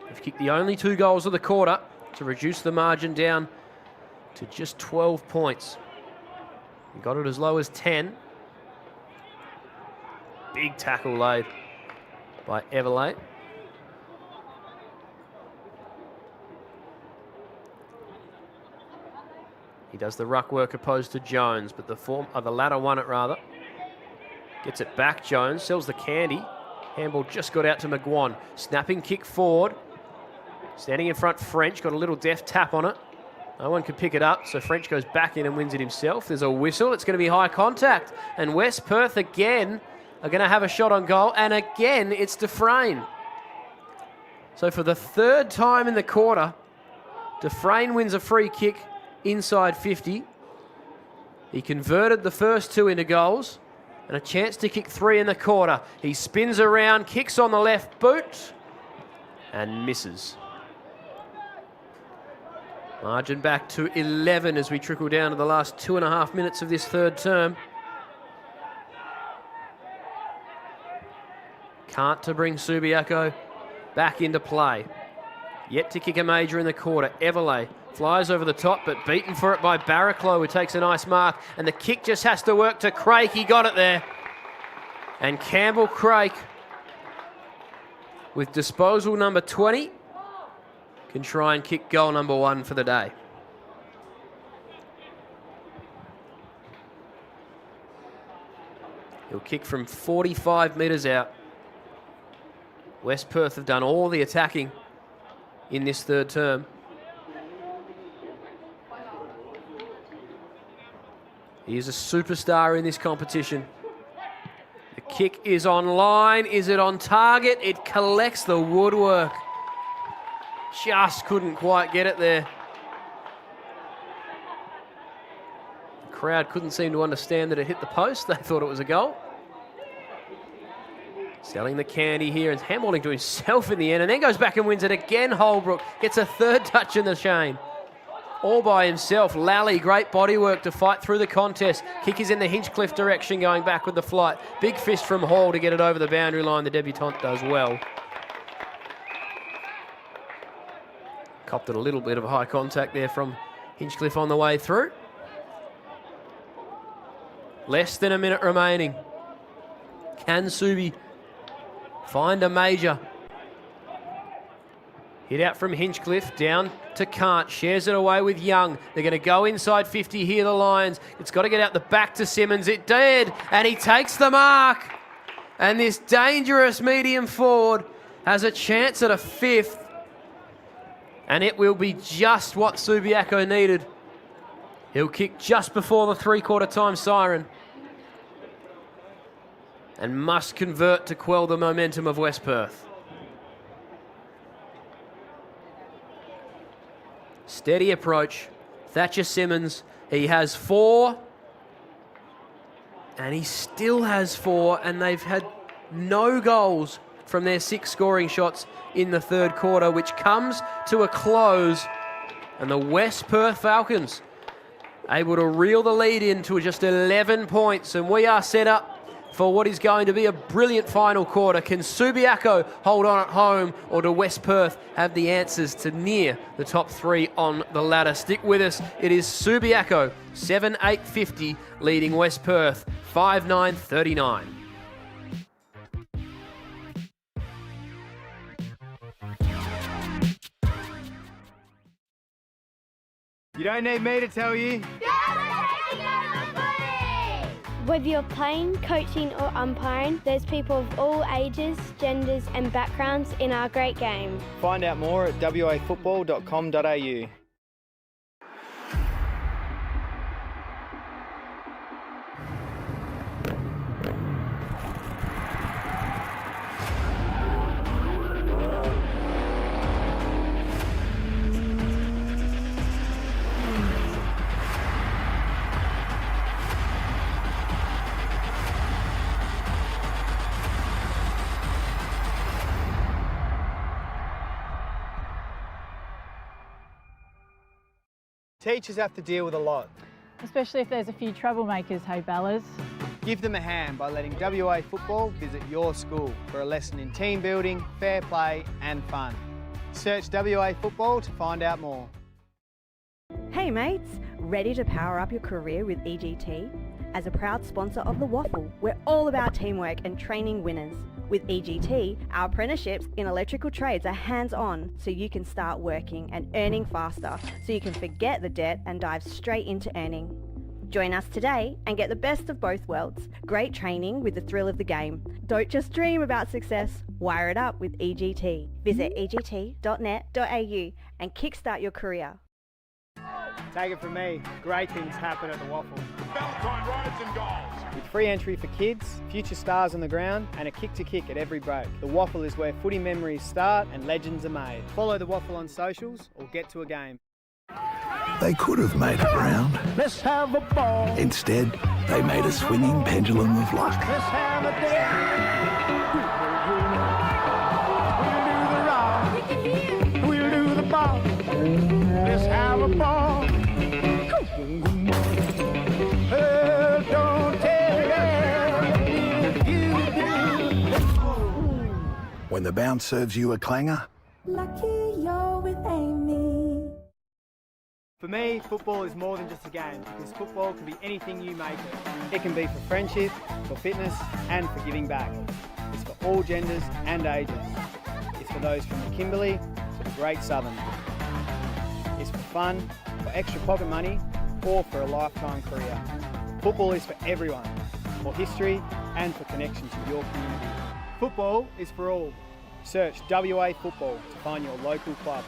They've kicked the only 2 goals of the quarter to reduce the margin down to just 12 points. We got it as low as 10. Big tackle laid by Everlate. He does the ruck work opposed to Jones, but the latter won it rather. Gets it back, Jones, sells the candy. Handball just got out to McGuan. Snapping kick forward. Standing in front, French, got a little deft tap on it. No one could pick it up, so French goes back in and wins it himself. There's a whistle, it's going to be high contact. And West Perth again are going to have a shot on goal, and again it's Dufresne. So for the 3rd time in the quarter, Dufresne wins a free kick inside 50. He converted the first 2 into goals and a chance to kick 3 in the quarter. He spins around, kicks on the left boot and misses. Margin back to 11 as we trickle down to the last 2.5 minutes of this 3rd term. Can't to bring Subiaco back into play. Yet to kick a major in the quarter. Everlay flies over the top, but beaten for it by Barraclough, who takes a nice mark. And the kick just has to work to Craik. He got it there. And Campbell Craik, with disposal number 20, can try and kick goal number 1 for the day. He'll kick from 45 metres out. West Perth have done all the attacking in this 3rd term. He is a superstar in this competition. The kick is on line. Is it on target? It collects the woodwork. Just couldn't quite get it there. The crowd couldn't seem to understand that it hit the post. They thought it was a goal. Selling the candy here and handballing to himself in the end, and then goes back and wins it again. Holbrook gets a 3rd touch in the chain. All by himself. Lally, great bodywork to fight through the contest. Kick is in the Hinchcliffe direction, going back with the flight. Big fist from Hall to get it over the boundary line. The debutant does well. Copped it a little bit of high contact there from Hinchcliffe on the way through. Less than a minute remaining. Can Subi find a major Hit out from Hinchcliffe, down to Kant, shares it away with Young. They're going to go inside 50 here, the Lions. It's got to get out the back to Simmons. It did, and he takes the mark. And this dangerous medium forward has a chance at a fifth. And it will be just what Subiaco needed. He'll kick just before the three-quarter time siren. And must convert to quell the momentum of West Perth. Steady approach. Thatcher Simmons, he has 4. And he still has 4, and they've had no goals from their 6 scoring shots in the third quarter, which comes to a close. And the West Perth Falcons able to reel the lead into just 11 points, and we are set up for what is going to be a brilliant final quarter. Can Subiaco hold on at home, or do West Perth have the answers to near the top 3 on the ladder? Stick with us. It is Subiaco 7-8-50 leading West Perth 5-9-39. You don't need me to tell you. Whether you're playing, coaching or umpiring, there's people of all ages, genders and backgrounds in our great game. Find out more at wafootball.com.au. Teachers have to deal with a lot. Especially if there's a few troublemakers, hey Bellas. Give them a hand by letting WA Football visit your school for a lesson in team building, fair play and fun. Search WA Football to find out more. Hey mates, ready to power up your career with EGT? As a proud sponsor of the WAFL, we're all about teamwork and training winners. With EGT, our apprenticeships in electrical trades are hands-on, so you can start working and earning faster, so you can forget the debt and dive straight into earning. Join us today and get the best of both worlds. Great training with the thrill of the game. Don't just dream about success, wire it up with EGT. Visit egt.net.au and kickstart your career. Take it from me, great things happen at the WAFL. Valentine rides and goals. With free entry for kids, future stars on the ground and a kick to kick at every break. The WAFL is where footy memories start and legends are made. Follow the WAFL on socials or get to a game. They could have made it round. Let's have a ball. Instead, they made a swinging pendulum of luck. Let's have a day. We'll do the rock. We'll do the ball. Let's have a ball. Don't tell you do. When the bounce serves you a clanger, Lucky you're with Amy. For me, football is more than just a game, because football can be anything you make it. It can be for friendship, for fitness and for giving back. It's for all genders and ages. It's for those from the Kimberley to the Great Southern. It's for fun, for extra pocket money or for a lifetime career. Football is for everyone, for history and for connection to your community. Football is for all. Search WA Football to find your local club.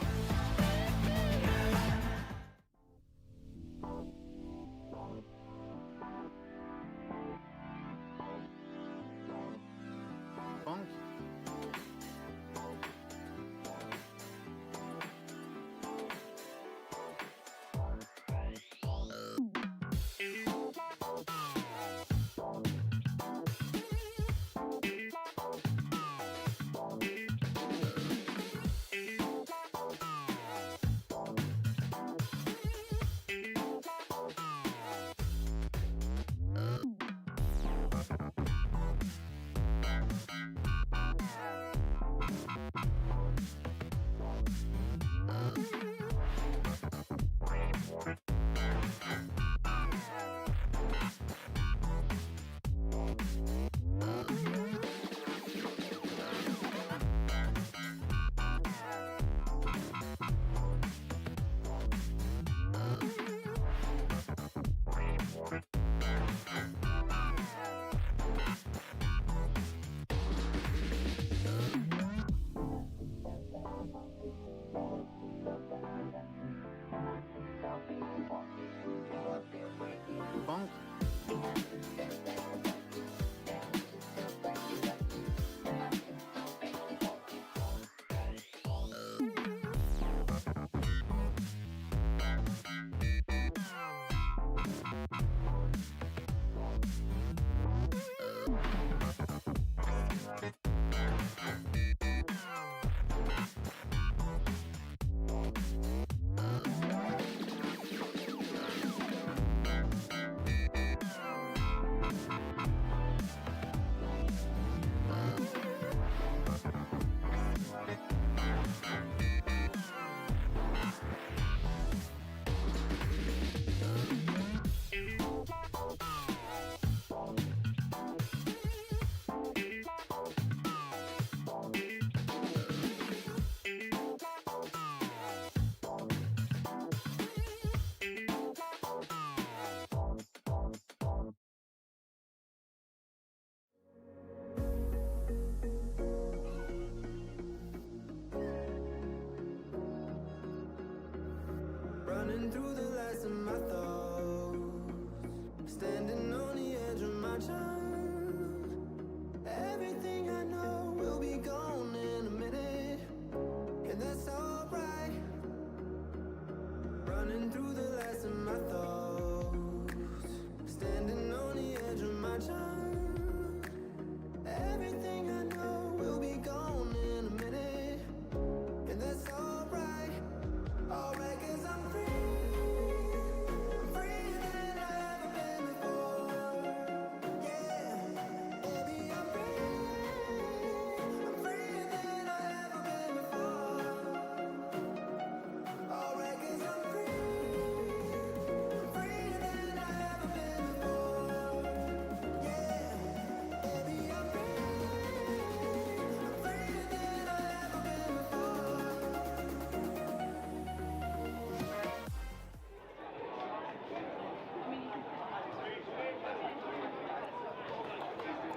Running through the last of my thoughts, standing on the edge of my time. Everything I know will be gone in a minute, and that's alright. Running through the last of my thoughts, standing on the edge of my time. Everything I know will be gone in a minute, and that's alright. Alright, 'cause I'm free. I'm freer than I've ever been before. Yeah, baby, I'm free. I'm freer than I've ever been before. Alright, 'cause I'm free. I'm freer than I've ever been before. Yeah, baby, I'm free. I'm freer than I've ever been before.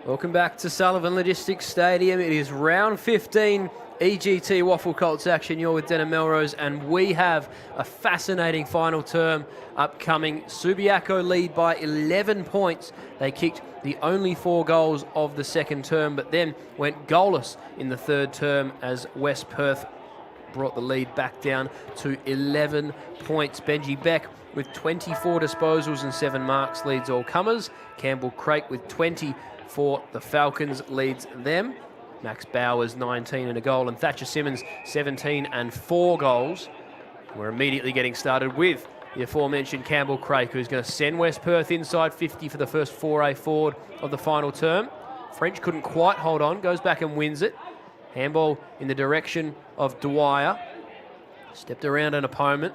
Welcome back to Sullivan Logistics Stadium. It is round 15 EGT WAFL Colts action. You're with Denham Melrose, and we have a fascinating final term upcoming. Subiaco lead by 11 points. They kicked the only 4 goals of the second term, but then went goalless in the third term as West Perth brought the lead back down to 11 points. Benji Beck with 24 disposals and 7 marks leads all comers. Campbell Craik with 20 for the Falcons leads them. Max Bowers 19 and a goal, and Thatcher Simmons 17 and 4 goals. We're immediately getting started with the aforementioned Campbell Craik, who's going to send West Perth inside 50 for the first foray forward of the final term. French couldn't quite hold on, goes back and wins it. Handball in the direction of Dwyer. Stepped around an opponent.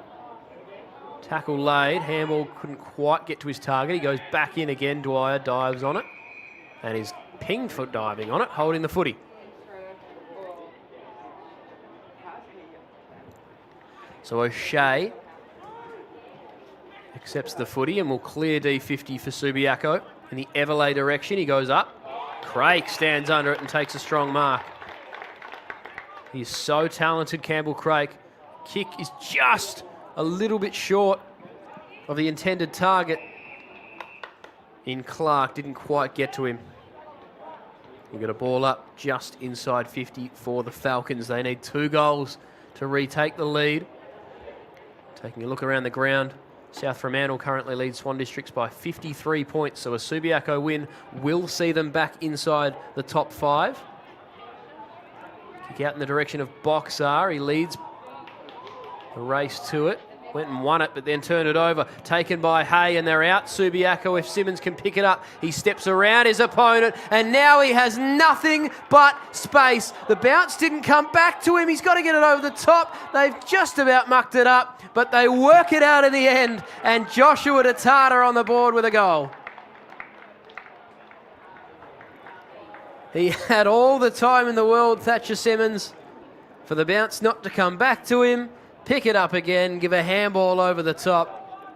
Tackle laid. Handball couldn't quite get to his target. He goes back in again. Dwyer dives on it. And he's pinged for diving on it, holding the footy. So O'Shea accepts the footy and will clear D50 for Subiaco. In the Everlay direction, he goes up. Craik stands under it and takes a strong mark. He's so talented, Campbell Craik. Kick is just a little bit short of the intended target. In Clark, didn't quite get to him. You got a ball up just inside 50 for the Falcons. They need 2 goals to retake the lead. Taking a look around the ground, South Fremantle currently leads Swan Districts by 53 points, so a Subiaco win will see them back inside the top 5. Kick out in the direction of Boxar. He leads the race to it. Went and won it, but then turned it over. Taken by Hay, and they're out. Subiaco, if Simmons can pick it up, he steps around his opponent, and now he has nothing but space. The bounce didn't come back to him. He's got to get it over the top. They've just about mucked it up, but they work it out in the end, and Joshua Datata on the board with a goal. He had all the time in the world, Thatcher Simmons, for the bounce not to come back to him. Pick it up again, give a handball over the top,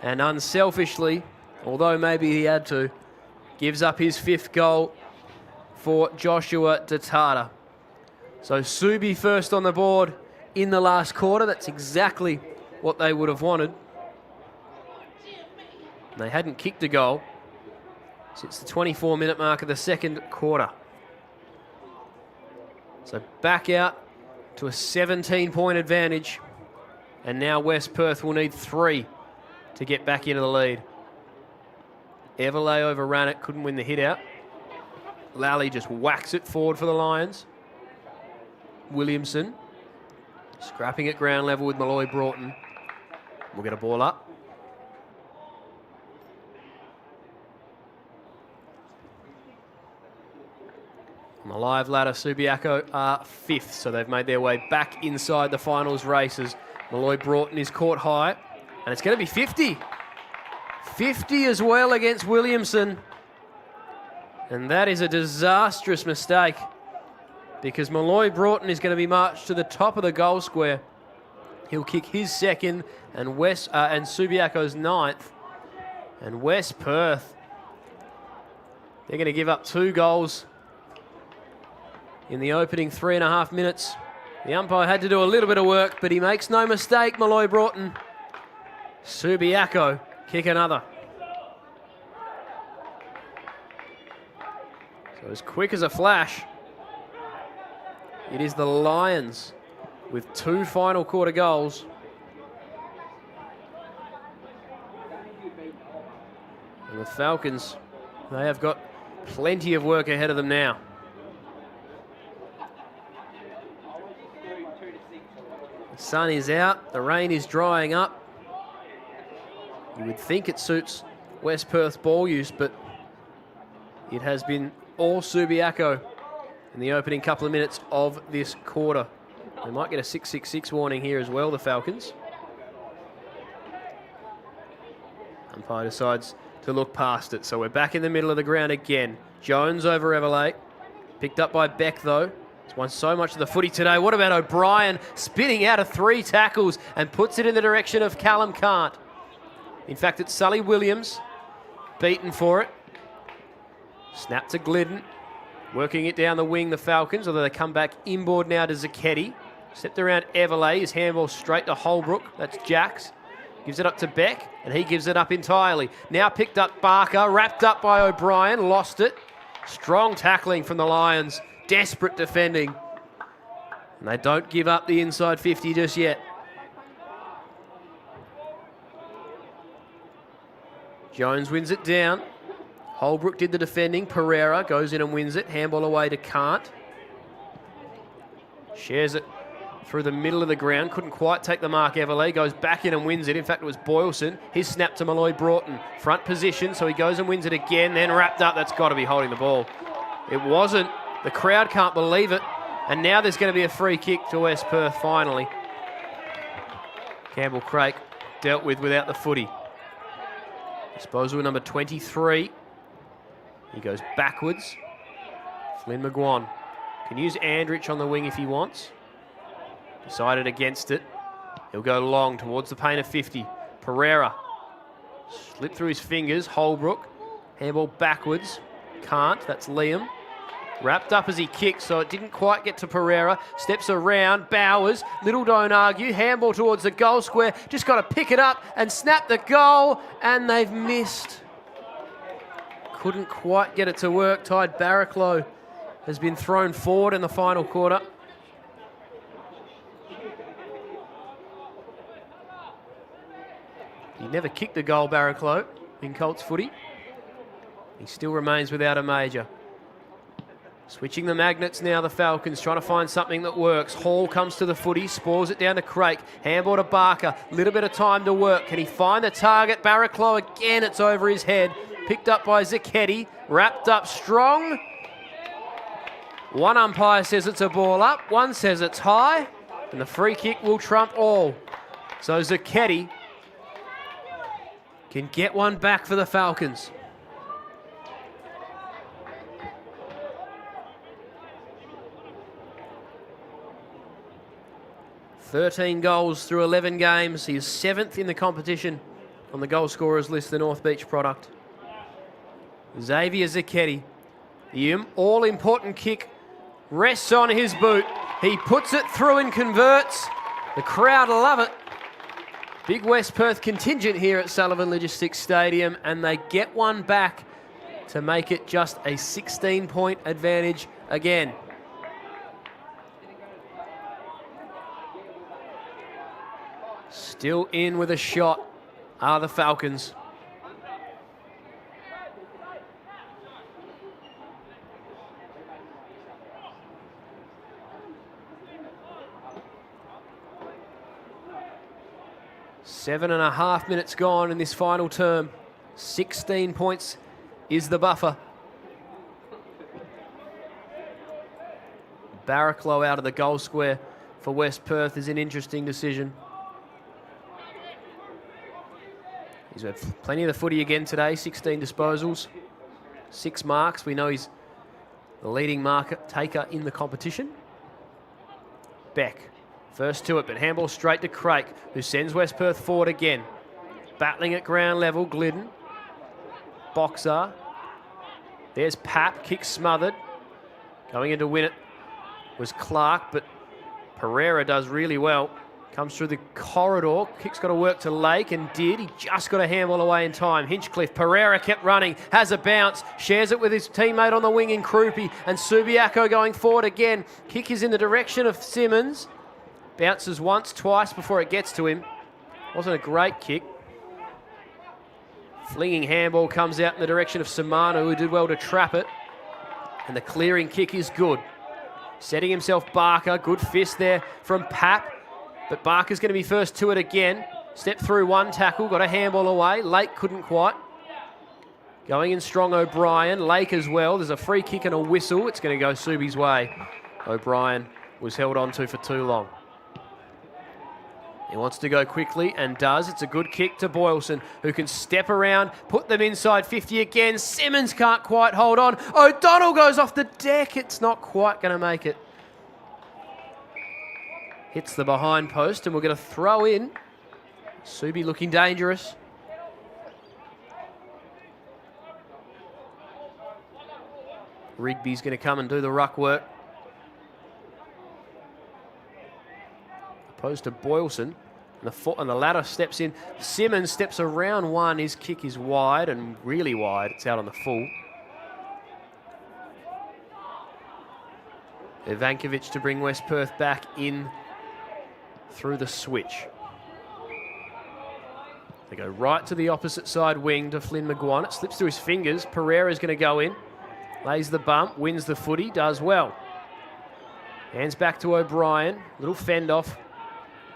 and unselfishly, although maybe he had to, gives up his 5th goal for Joshua Datata. So Subi first on the board in the last quarter. That's exactly what they would have wanted. They hadn't kicked a goal since the 24-minute mark of the second quarter. So back out to a 17-point advantage, and now West Perth will need 3 to get back into the lead. Everlay overran it, couldn't win the hit out. Lally just whacks it forward for the Lions. Williamson scrapping at ground level with Malloy Broughton. We'll get a ball up. On the live ladder, Subiaco are 5th, so they've made their way back inside the finals races. Malloy Broughton is caught high, and it's going to be 50. 50 as well against Williamson. And that is a disastrous mistake, because Malloy Broughton is going to be marched to the top of the goal square. He'll kick his second and Subiaco's 9th. And West Perth, they're going to give up 2 goals in the opening 3.5 minutes. The umpire had to do a little bit of work, but he makes no mistake, Malloy Broughton. Subiaco kick another. So as quick as a flash, it is the Lions with 2 final quarter goals. And the Falcons, they have got plenty of work ahead of them now. The sun is out, the rain is drying up. You would think it suits West Perth's ball use, but it has been all Subiaco in the opening couple of minutes of this quarter. They might get a 666 warning here as well, the Falcons. Umpire decides to look past it, so we're back in the middle of the ground again. Jones over Everlake. Picked up by Beck, though. He's won so much of the footy today. What about O'Brien spinning out of 3 tackles and puts it in the direction of Callum Cant? In fact, it's Sully Williams beaten for it. Snap to Glidden. Working it down the wing, the Falcons, although they come back inboard now to Zacchetti. Stepped around Everley, his handball straight to Holbrook. That's Jacks. Gives it up to Beck, and he gives it up entirely. Now picked up Barker, wrapped up by O'Brien, lost it. Strong tackling from the Lions, desperate defending. And they don't give up the inside 50 just yet. Jones wins it down. Holbrook did the defending. Pereira goes in and wins it. Handball away to Cant. Shares it through the middle of the ground. Couldn't quite take the mark. Everley goes back in and wins it. In fact, it was Boylson. His snap to Malloy Broughton. Front position, so he goes and wins it again. Then wrapped up. That's got to be holding the ball. It wasn't. The crowd can't believe it. And now there's going to be a free kick to West Perth finally. Campbell Craik dealt with without the footy. Disposal number 23. He goes backwards. Flynn McGuan can use Andrich on the wing if he wants. Decided against it. He'll go long towards the paint of 50. Pereira slipped through his fingers. Holbrook, handball backwards. Can't, that's Liam. Wrapped up as he kicks, so it didn't quite get to Pereira. Steps around, Bowers, little don't argue. Handball towards the goal square. Just got to pick it up and snap the goal, and they've missed. Couldn't quite get it to work. Tide Barraclough has been thrown forward in the final quarter. He never kicked a goal, Barraclough, in Colts footy. He still remains without a major. Switching the magnets now, the Falcons trying to find something that works. Hall comes to the footy, spores it down to Craik. Handball to Barker, little bit of time to work. Can he find the target? Barraclough again, it's over his head. Picked up by Zacchetti, wrapped up strong. One umpire says it's a ball up, one says it's high, and the free kick will trump all. So Zacchetti can get one back for the Falcons. "13 goals through 11 games. He is 7th in the competition on the goal scorers list, the North Beach product. Xavier Zacchetti, the all-important kick rests on his boot. He puts it through and converts. The crowd love it. Big West Perth contingent here at Sullivan Logistics Stadium, and they get one back to make it just a 16-point advantage again. Still in with a shot are the Falcons. 7.5 minutes gone in this final term. 16 points is the buffer. Barraclough out of the goal square for West Perth is an interesting decision. He's had plenty of the footy again today, 16 disposals, 6 marks. We know he's the leading mark taker in the competition. Beck, first to it, but handball straight to Craik, who sends West Perth forward again. Battling at ground level, Glidden. Boxer. There's Pap, kick smothered. Going in to win it was Clark, but Pereira does really well. Comes through the corridor. Kick's got to work to Lake, and did. He just got a handball away in time. Hinchcliffe. Pereira kept running. Has a bounce. Shares it with his teammate on the wing in Krupi. And Subiaco going forward again. Kick is in the direction of Simmons. Bounces once, twice before it gets to him. Wasn't a great kick. Flinging handball comes out in the direction of Samano, who did well to trap it. And the clearing kick is good. Setting himself Barker. Good fist there from Pap. But Barker's going to be first to it again. Step through one tackle, got a handball away. Lake couldn't quite. Going in strong, O'Brien. Lake as well. There's a free kick and a whistle. It's going to go Subi's way. O'Brien was held onto for too long. He wants to go quickly and does. It's a good kick to Boylston, who can step around, put them inside 50 again. Simmons can't quite hold on. O'Donnell goes off the deck. It's not quite going to make it. Hits the behind post, and we're going to throw in. Subi looking dangerous. Rigby's going to come and do the ruck work. Opposed to Boylston. And the ladder steps in. Simmons steps around one. His kick is wide, and really wide. It's out on the full. Ivankovic to bring West Perth back in through the switch. They go right to the opposite side wing to Flynn McGuan. It slips through his fingers. Pereira's going to go in. Lays the bump, wins the footy, does well. Hands back to O'Brien. Little fend off.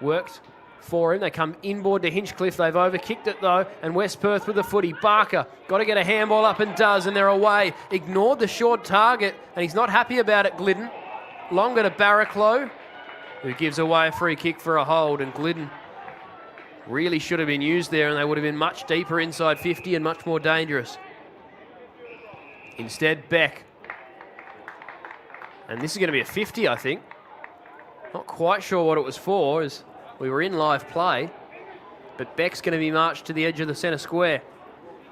Worked for him. They come inboard to Hinchcliffe. They've overkicked it though. And West Perth with the footy. Barker got to get a handball up and does, and they're away. Ignored the short target, and he's not happy about it, Glidden. Longer to Barraclough, who gives away a free kick for a hold, and Glidden really should have been used there, and they would have been much deeper inside 50 and much more dangerous. Instead, Beck. And this is going to be a 50, I think. Not quite sure what it was for, as we were in live play, but Beck's going to be marched to the edge of the centre square.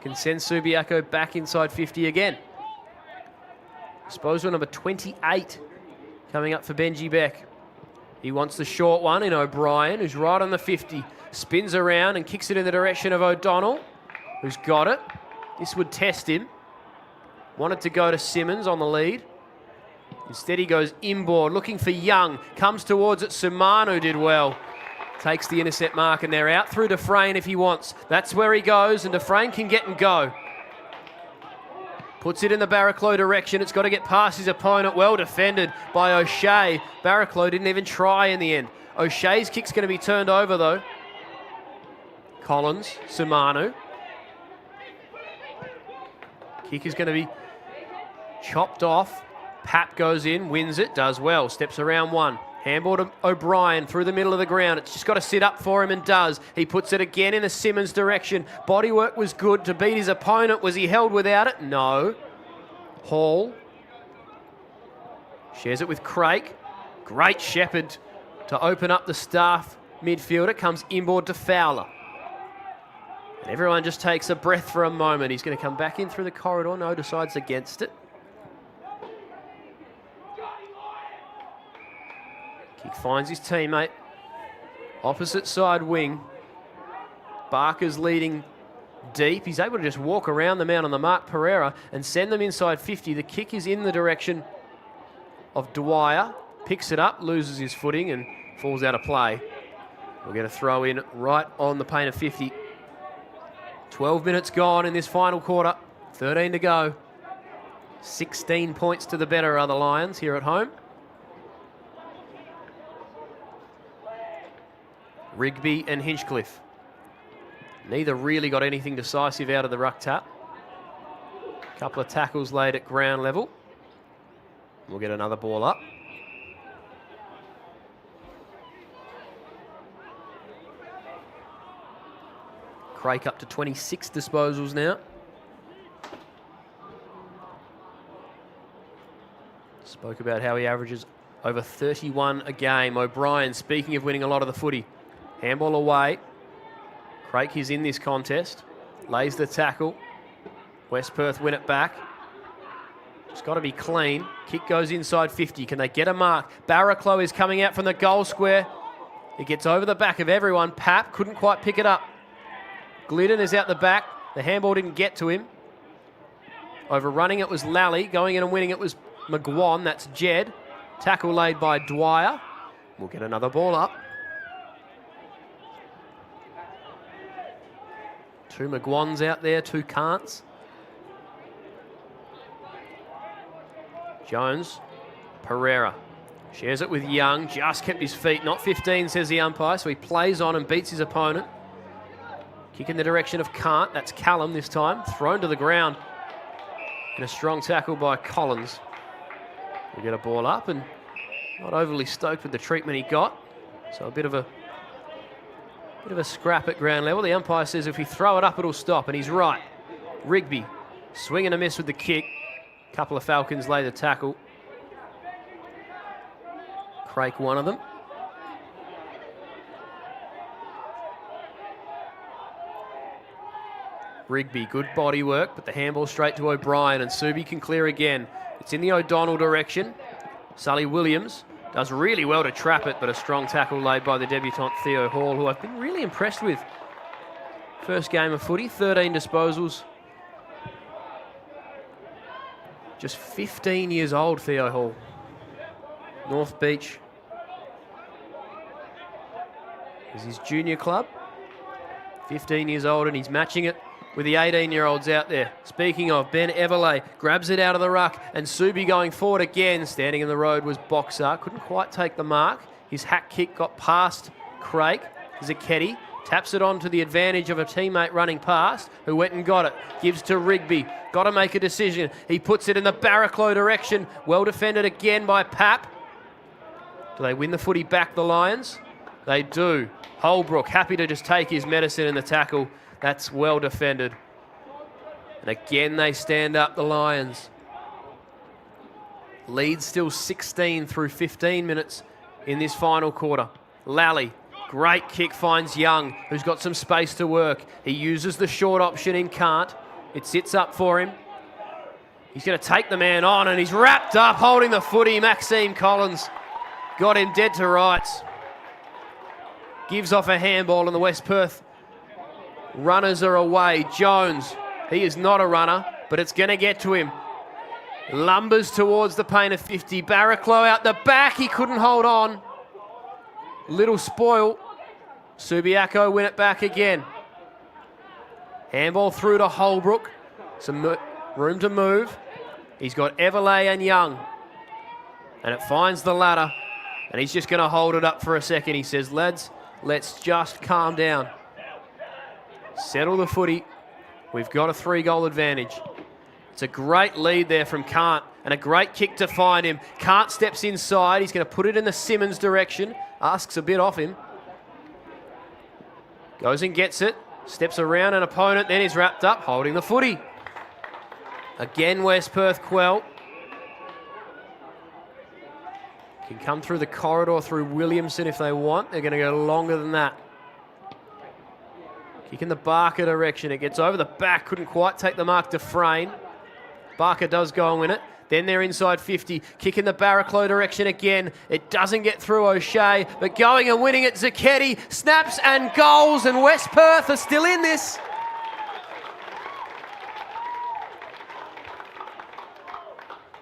Can send Subiaco back inside 50 again. Disposal number 28 coming up for Benji Beck. He wants the short one in O'Brien, who's right on the 50. Spins around and kicks it in the direction of O'Donnell, who's got it. This would test him. Wanted to go to Simmons on the lead. Instead he goes inboard, looking for Young. Comes towards it, Sumano did well. Takes the intercept mark, and they're out through Dufresne if he wants. That's where he goes, and Dufresne can get and go. Puts it in the Barraclough direction. It's got to get past his opponent. Well defended by O'Shea. Barraclough didn't even try in the end. O'Shea's kick's going to be turned over though. Collins, Sumanu. Kick is going to be chopped off. Pap goes in, wins it, does well. Steps around one. Handball to O'Brien through the middle of the ground. It's just got to sit up for him, and does. He puts it again in the Simmons direction. Bodywork was good to beat his opponent. Was he held without it? No. Hall shares it with Craik. Great Shepherd to open up the staff midfielder. Comes inboard to Fowler. And everyone just takes a breath for a moment. He's going to come back in through the corridor. No, decides against it. Kick finds his teammate. Opposite side wing. Barker's leading deep. He's able to just walk around the man on the mark, Pereira, and send them inside 50. The kick is in the direction of Dwyer. Picks it up, loses his footing, and falls out of play. We're going to throw in right on the paint of 50. 12 minutes gone in this final quarter. 13 to go. 16 points to the better are the Lions here at home. Rigby and Hinchcliffe. Neither really got anything decisive out of the ruck tap. Couple of tackles laid at ground level. We'll get another ball up. Craik up to 26 disposals now. Spoke about how he averages over 31 a game. O'Brien, speaking of winning a lot of the footy. Handball away. Craik is in this contest. Lays the tackle. West Perth win it back. It's got to be clean. Kick goes inside 50. Can they get a mark? Barraclough is coming out from the goal square. It gets over the back of everyone. Pap couldn't quite pick it up. Glidden is out the back. The handball didn't get to him. Overrunning it was Lally. Going in and winning it was McGuan. That's Jed. Tackle laid by Dwyer. We'll get another ball up. 2 McGuans out there, 2 Can'ts. Jones, Pereira. Shares it with Young. Just kept his feet. Not 15, says the umpire. So he plays on and beats his opponent. Kick in the direction of Cant. That's Callum this time. Thrown to the ground. And a strong tackle by Collins. We get a ball up and not overly stoked with the treatment he got. So a bit of a scrap at ground level. The umpire says if we throw it up, it'll stop. And he's right. Rigby swing and a miss with the kick. A couple of Falcons lay the tackle. Craik one of them. Rigby, good body work, but the handball straight to O'Brien, and Subi can clear again. It's in the O'Donnell direction. Sully Williams does really well to trap it, but a strong tackle laid by the debutant Theo Hall, who I've been really impressed with. First game of footy, 13 disposals. Just 15 years old, Theo Hall. North Beach is his junior club. 15 years old, and he's matching it with the 18-year-olds out there. Speaking of, Ben Everley grabs it out of the ruck, and Subi going forward again. Standing in the road was Boxer. Couldn't quite take the mark. His hack kick got past Craik. Zacchetti taps it on to the advantage of a teammate running past, who went and got it. Gives to Rigby. Got to make a decision. He puts it in the Barraclough direction. Well defended again by Pap. Do they win the footy back, the Lions? They do. Holbrook happy to just take his medicine in the tackle. That's well defended. And again, they stand up, the Lions. Lead still 16 through 15 minutes in this final quarter. Lally, great kick, finds Young, who's got some space to work. He uses the short option in Can't. It sits up for him. He's going to take the man on, and he's wrapped up, holding the footy. Maxime Collins got him dead to rights. Gives off a handball, and the West Perth runners are away. Jones, he is not a runner, but it's going to get to him. Lumbers towards the paint of 50. Barraclough out the back. He couldn't hold on. Little spoil. Subiaco win it back again. Handball through to Holbrook. Some room to move. He's got Everley and Young. And it finds the ladder. And he's just going to hold it up for a second. He says, lads, let's just calm down. Settle the footy. We've got a 3-goal advantage. It's a great lead there from Cant, and a great kick to find him. Cant steps inside. He's going to put it in the Simmons direction. Asks a bit off him. Goes and gets it. Steps around an opponent, then he's wrapped up, holding the footy. Again, West Perth quell. Can come through the corridor through Williamson if they want. They're going to go longer than that. Kick in the Barker direction. It gets over the back. Couldn't quite take the mark to Frayne. Barker does go and win it. Then they're inside 50. Kick in the Barraclough direction again. It doesn't get through O'Shea, but going and winning it, Zacchetti. Snaps and goals, and West Perth are still in this.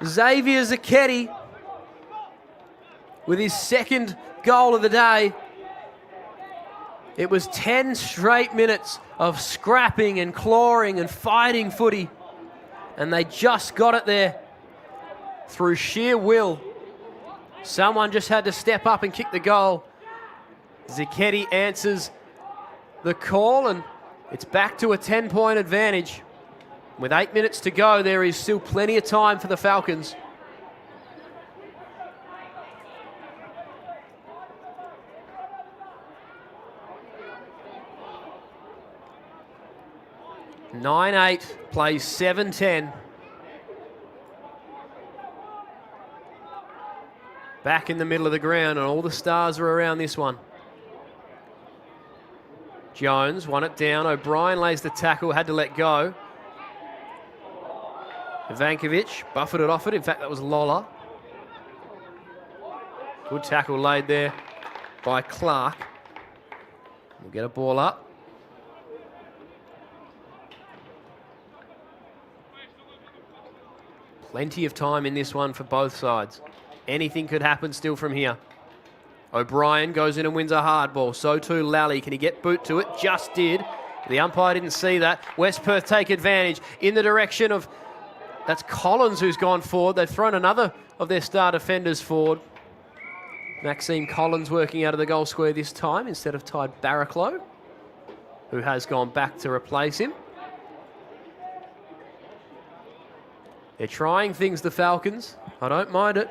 Xavier Zacchetti with his second goal of the day. It was 10 straight minutes of scrapping and clawing and fighting footy. And they just got it there through sheer will. Someone just had to step up and kick the goal. Zacchetti answers the call, and It's back to a 10-point advantage. With 8 minutes to go, there is still plenty of time for the Falcons. (9-8) plays 7-10. Back in the middle of the ground, and all the stars are around this one. Jones won it down. O'Brien lays the tackle, had to let go. Ivankovic buffeted off it. In fact, that was Lola. Good tackle laid there by Clark. We'll get a ball up. Plenty of time in this one for both sides. Anything could happen still from here. O'Brien goes in and wins a hard ball. So too Lally. Can he get boot to it? Just did. The umpire didn't see that. West Perth take advantage in the direction of... That's Collins who's gone forward. They've thrown another of their star defenders forward. Maxime Collins working out of the goal square this time instead of Tide Barraclough, who has gone back to replace him. They're trying things, the Falcons. I don't mind it.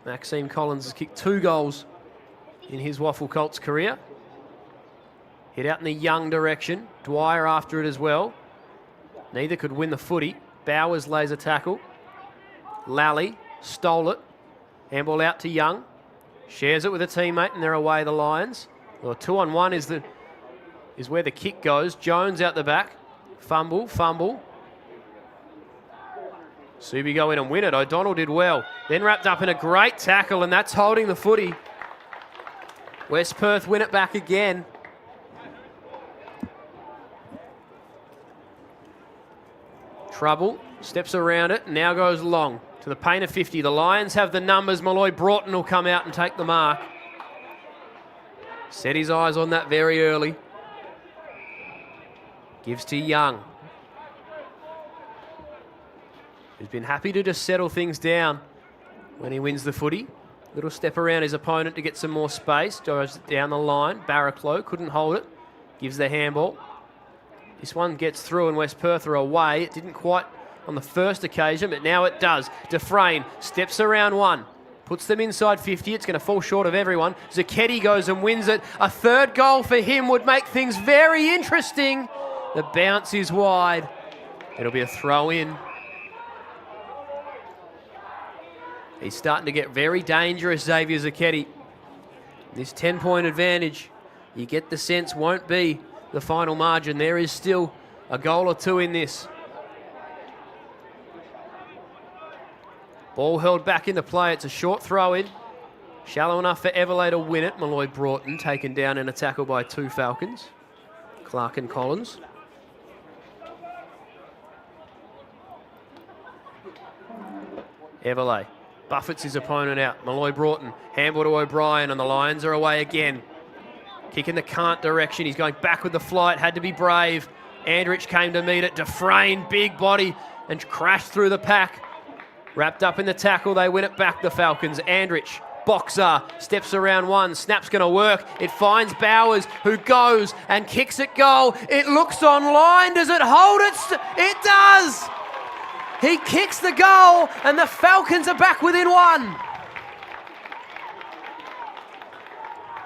Maxime Collins has kicked 2 goals in his WAFL Colts career. Hit out in the Young direction. Dwyer after it as well. Neither could win the footy. Bowers lays a tackle. Lally stole it. Handball out to Young. Shares it with a teammate and they're away, the Lions. Well, 2-on-1 is where the kick goes. Jones out the back. Fumble. Subi go in and win it. O'Donnell did well. Then wrapped up in a great tackle, and that's holding the footy. West Perth win it back again. Trouble. Steps around it. Now goes long to the paint of 50. The Lions have the numbers. Malloy Broughton will come out and take the mark. Set his eyes on that very early. Gives to Young, who's been happy to just settle things down when he wins the footy. Little step around his opponent to get some more space. Goes down the line. Barraclough couldn't hold it. Gives the handball. This one gets through and West Perth are away. It didn't quite on the first occasion, but now it does. Dufresne steps around one. Puts them inside 50. It's going to fall short of everyone. Zacchetti goes and wins it. A third goal for him would make things very interesting. The bounce is wide. It'll be a throw in. He's starting to get very dangerous, Xavier Zacchetti. This 10-point advantage, you get the sense, won't be the final margin. There is still a goal or two in this. Ball held back into play. It's a short throw in. Shallow enough for Everley to win it. Malloy Broughton taken down in a tackle by 2 Falcons. Clark and Collins. Everley buffets his opponent out. Malloy Broughton, handball to O'Brien, and the Lions are away again. Kick in the can't direction. He's going back with the flight. Had to be brave. Andrich came to meet it. Dufresne, big body, and crashed through the pack. Wrapped up in the tackle. They win it back, the Falcons. Andrich, boxer, steps around one. Snap's going to work. It finds Bowers, who goes and kicks it goal. It looks online. Does it hold it? It does! He kicks the goal, and the Falcons are back within 1.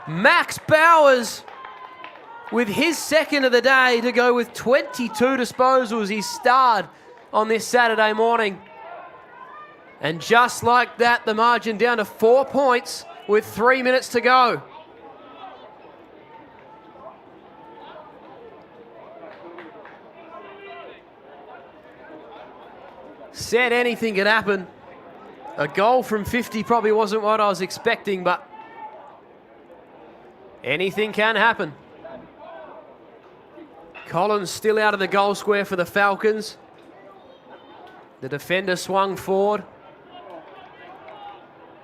Max Bowers with his second of the day to go with 22 disposals. He starred on this Saturday morning. And just like that, the margin down to 4 points with 3 minutes to go. Said anything could happen. A goal from 50 probably wasn't what I was expecting, but anything can happen. Collins still out of the goal square for the Falcons. The defender swung forward.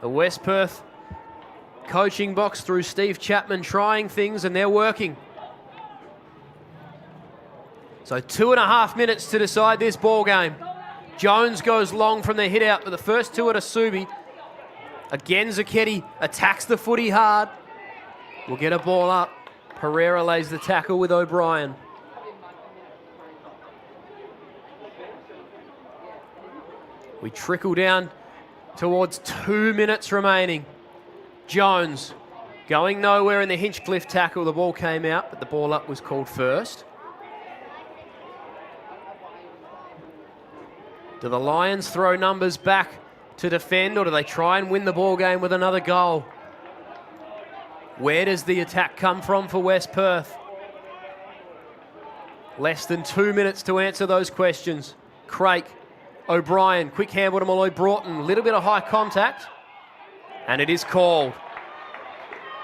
The West Perth coaching box through Steve Chapman trying things, and they're working. So 2.5 minutes to decide this ball game. Jones goes long from the hit out, but the first two are to Subi. Again, Zucchetti attacks the footy hard. We'll get a ball up. Pereira lays the tackle with O'Brien. We trickle down towards 2 minutes remaining. Jones going nowhere in the Hinchcliffe tackle. The ball came out, but the ball up was called first. Do the Lions throw numbers back to defend, or do they try and win the ball game with another goal? Where does the attack come from for West Perth? Less than 2 minutes to answer those questions. Craik, O'Brien, quick handball to Malloy Broughton, a little bit of high contact, and it is called.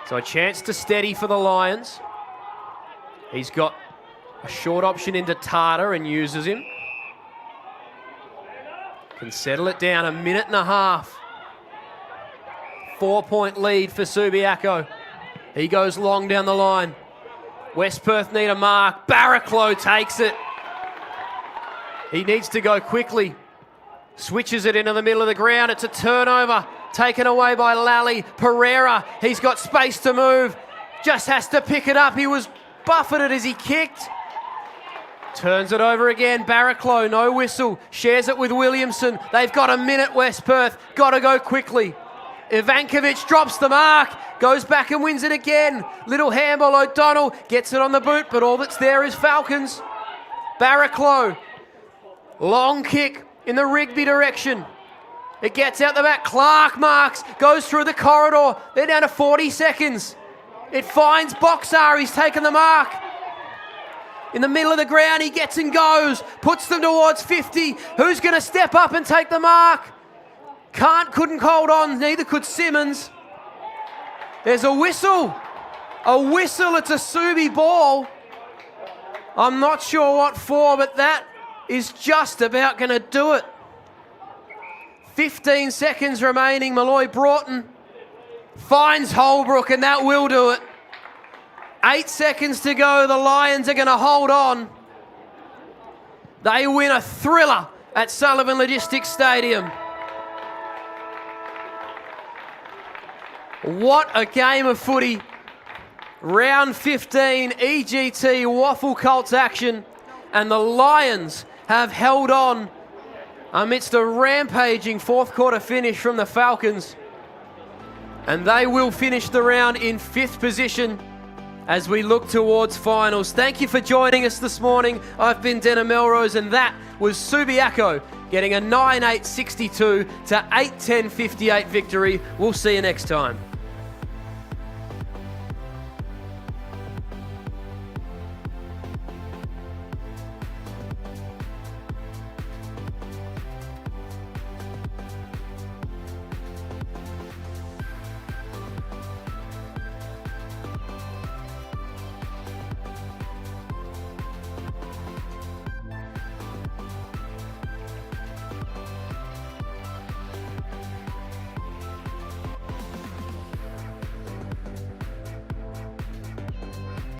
So a chance to steady for the Lions. He's got a short option into Tata and uses him. Can settle it down, a minute and a half. 4-point lead for Subiaco. He goes long down the line. West Perth need a mark. Barraclough takes it. He needs to go quickly. Switches it into the middle of the ground. It's a turnover. Taken away by Lally. Pereira, he's got space to move. Just has to pick it up. He was buffeted as he kicked. Turns it over again. Barraclough, no whistle. Shares it with Williamson. They've got a minute, West Perth. Got to go quickly. Ivankovic drops the mark. Goes back and wins it again. Little handball. O'Donnell gets it on the boot, but all that's there is Falcons. Barraclough. Long kick in the Rigby direction. It gets out the back. Clark marks. Goes through the corridor. They're down to 40 seconds. It finds Boxar. He's taken the mark. In the middle of the ground, he gets and goes. Puts them towards 50. Who's going to step up and take the mark? Couldn't hold on. Neither could Simmons. There's a whistle. A whistle. It's a Subi ball. I'm not sure what for, but that is just about going to do it. 15 seconds remaining. Malloy Broughton finds Holbrook, and that will do it. 8 seconds to go. The Lions are going to hold on. They win a thriller at Sullivan Logistics Stadium. What a game of footy. Round 15, EGT WAFL Colts action. And the Lions have held on amidst a rampaging fourth quarter finish from the Falcons. And they will finish the round in 5th position as we look towards finals. Thank you for joining us this morning. I've been Denna Melrose, and that was Subiaco getting a 9-8-62 to 8-10-58 victory. We'll see you next time.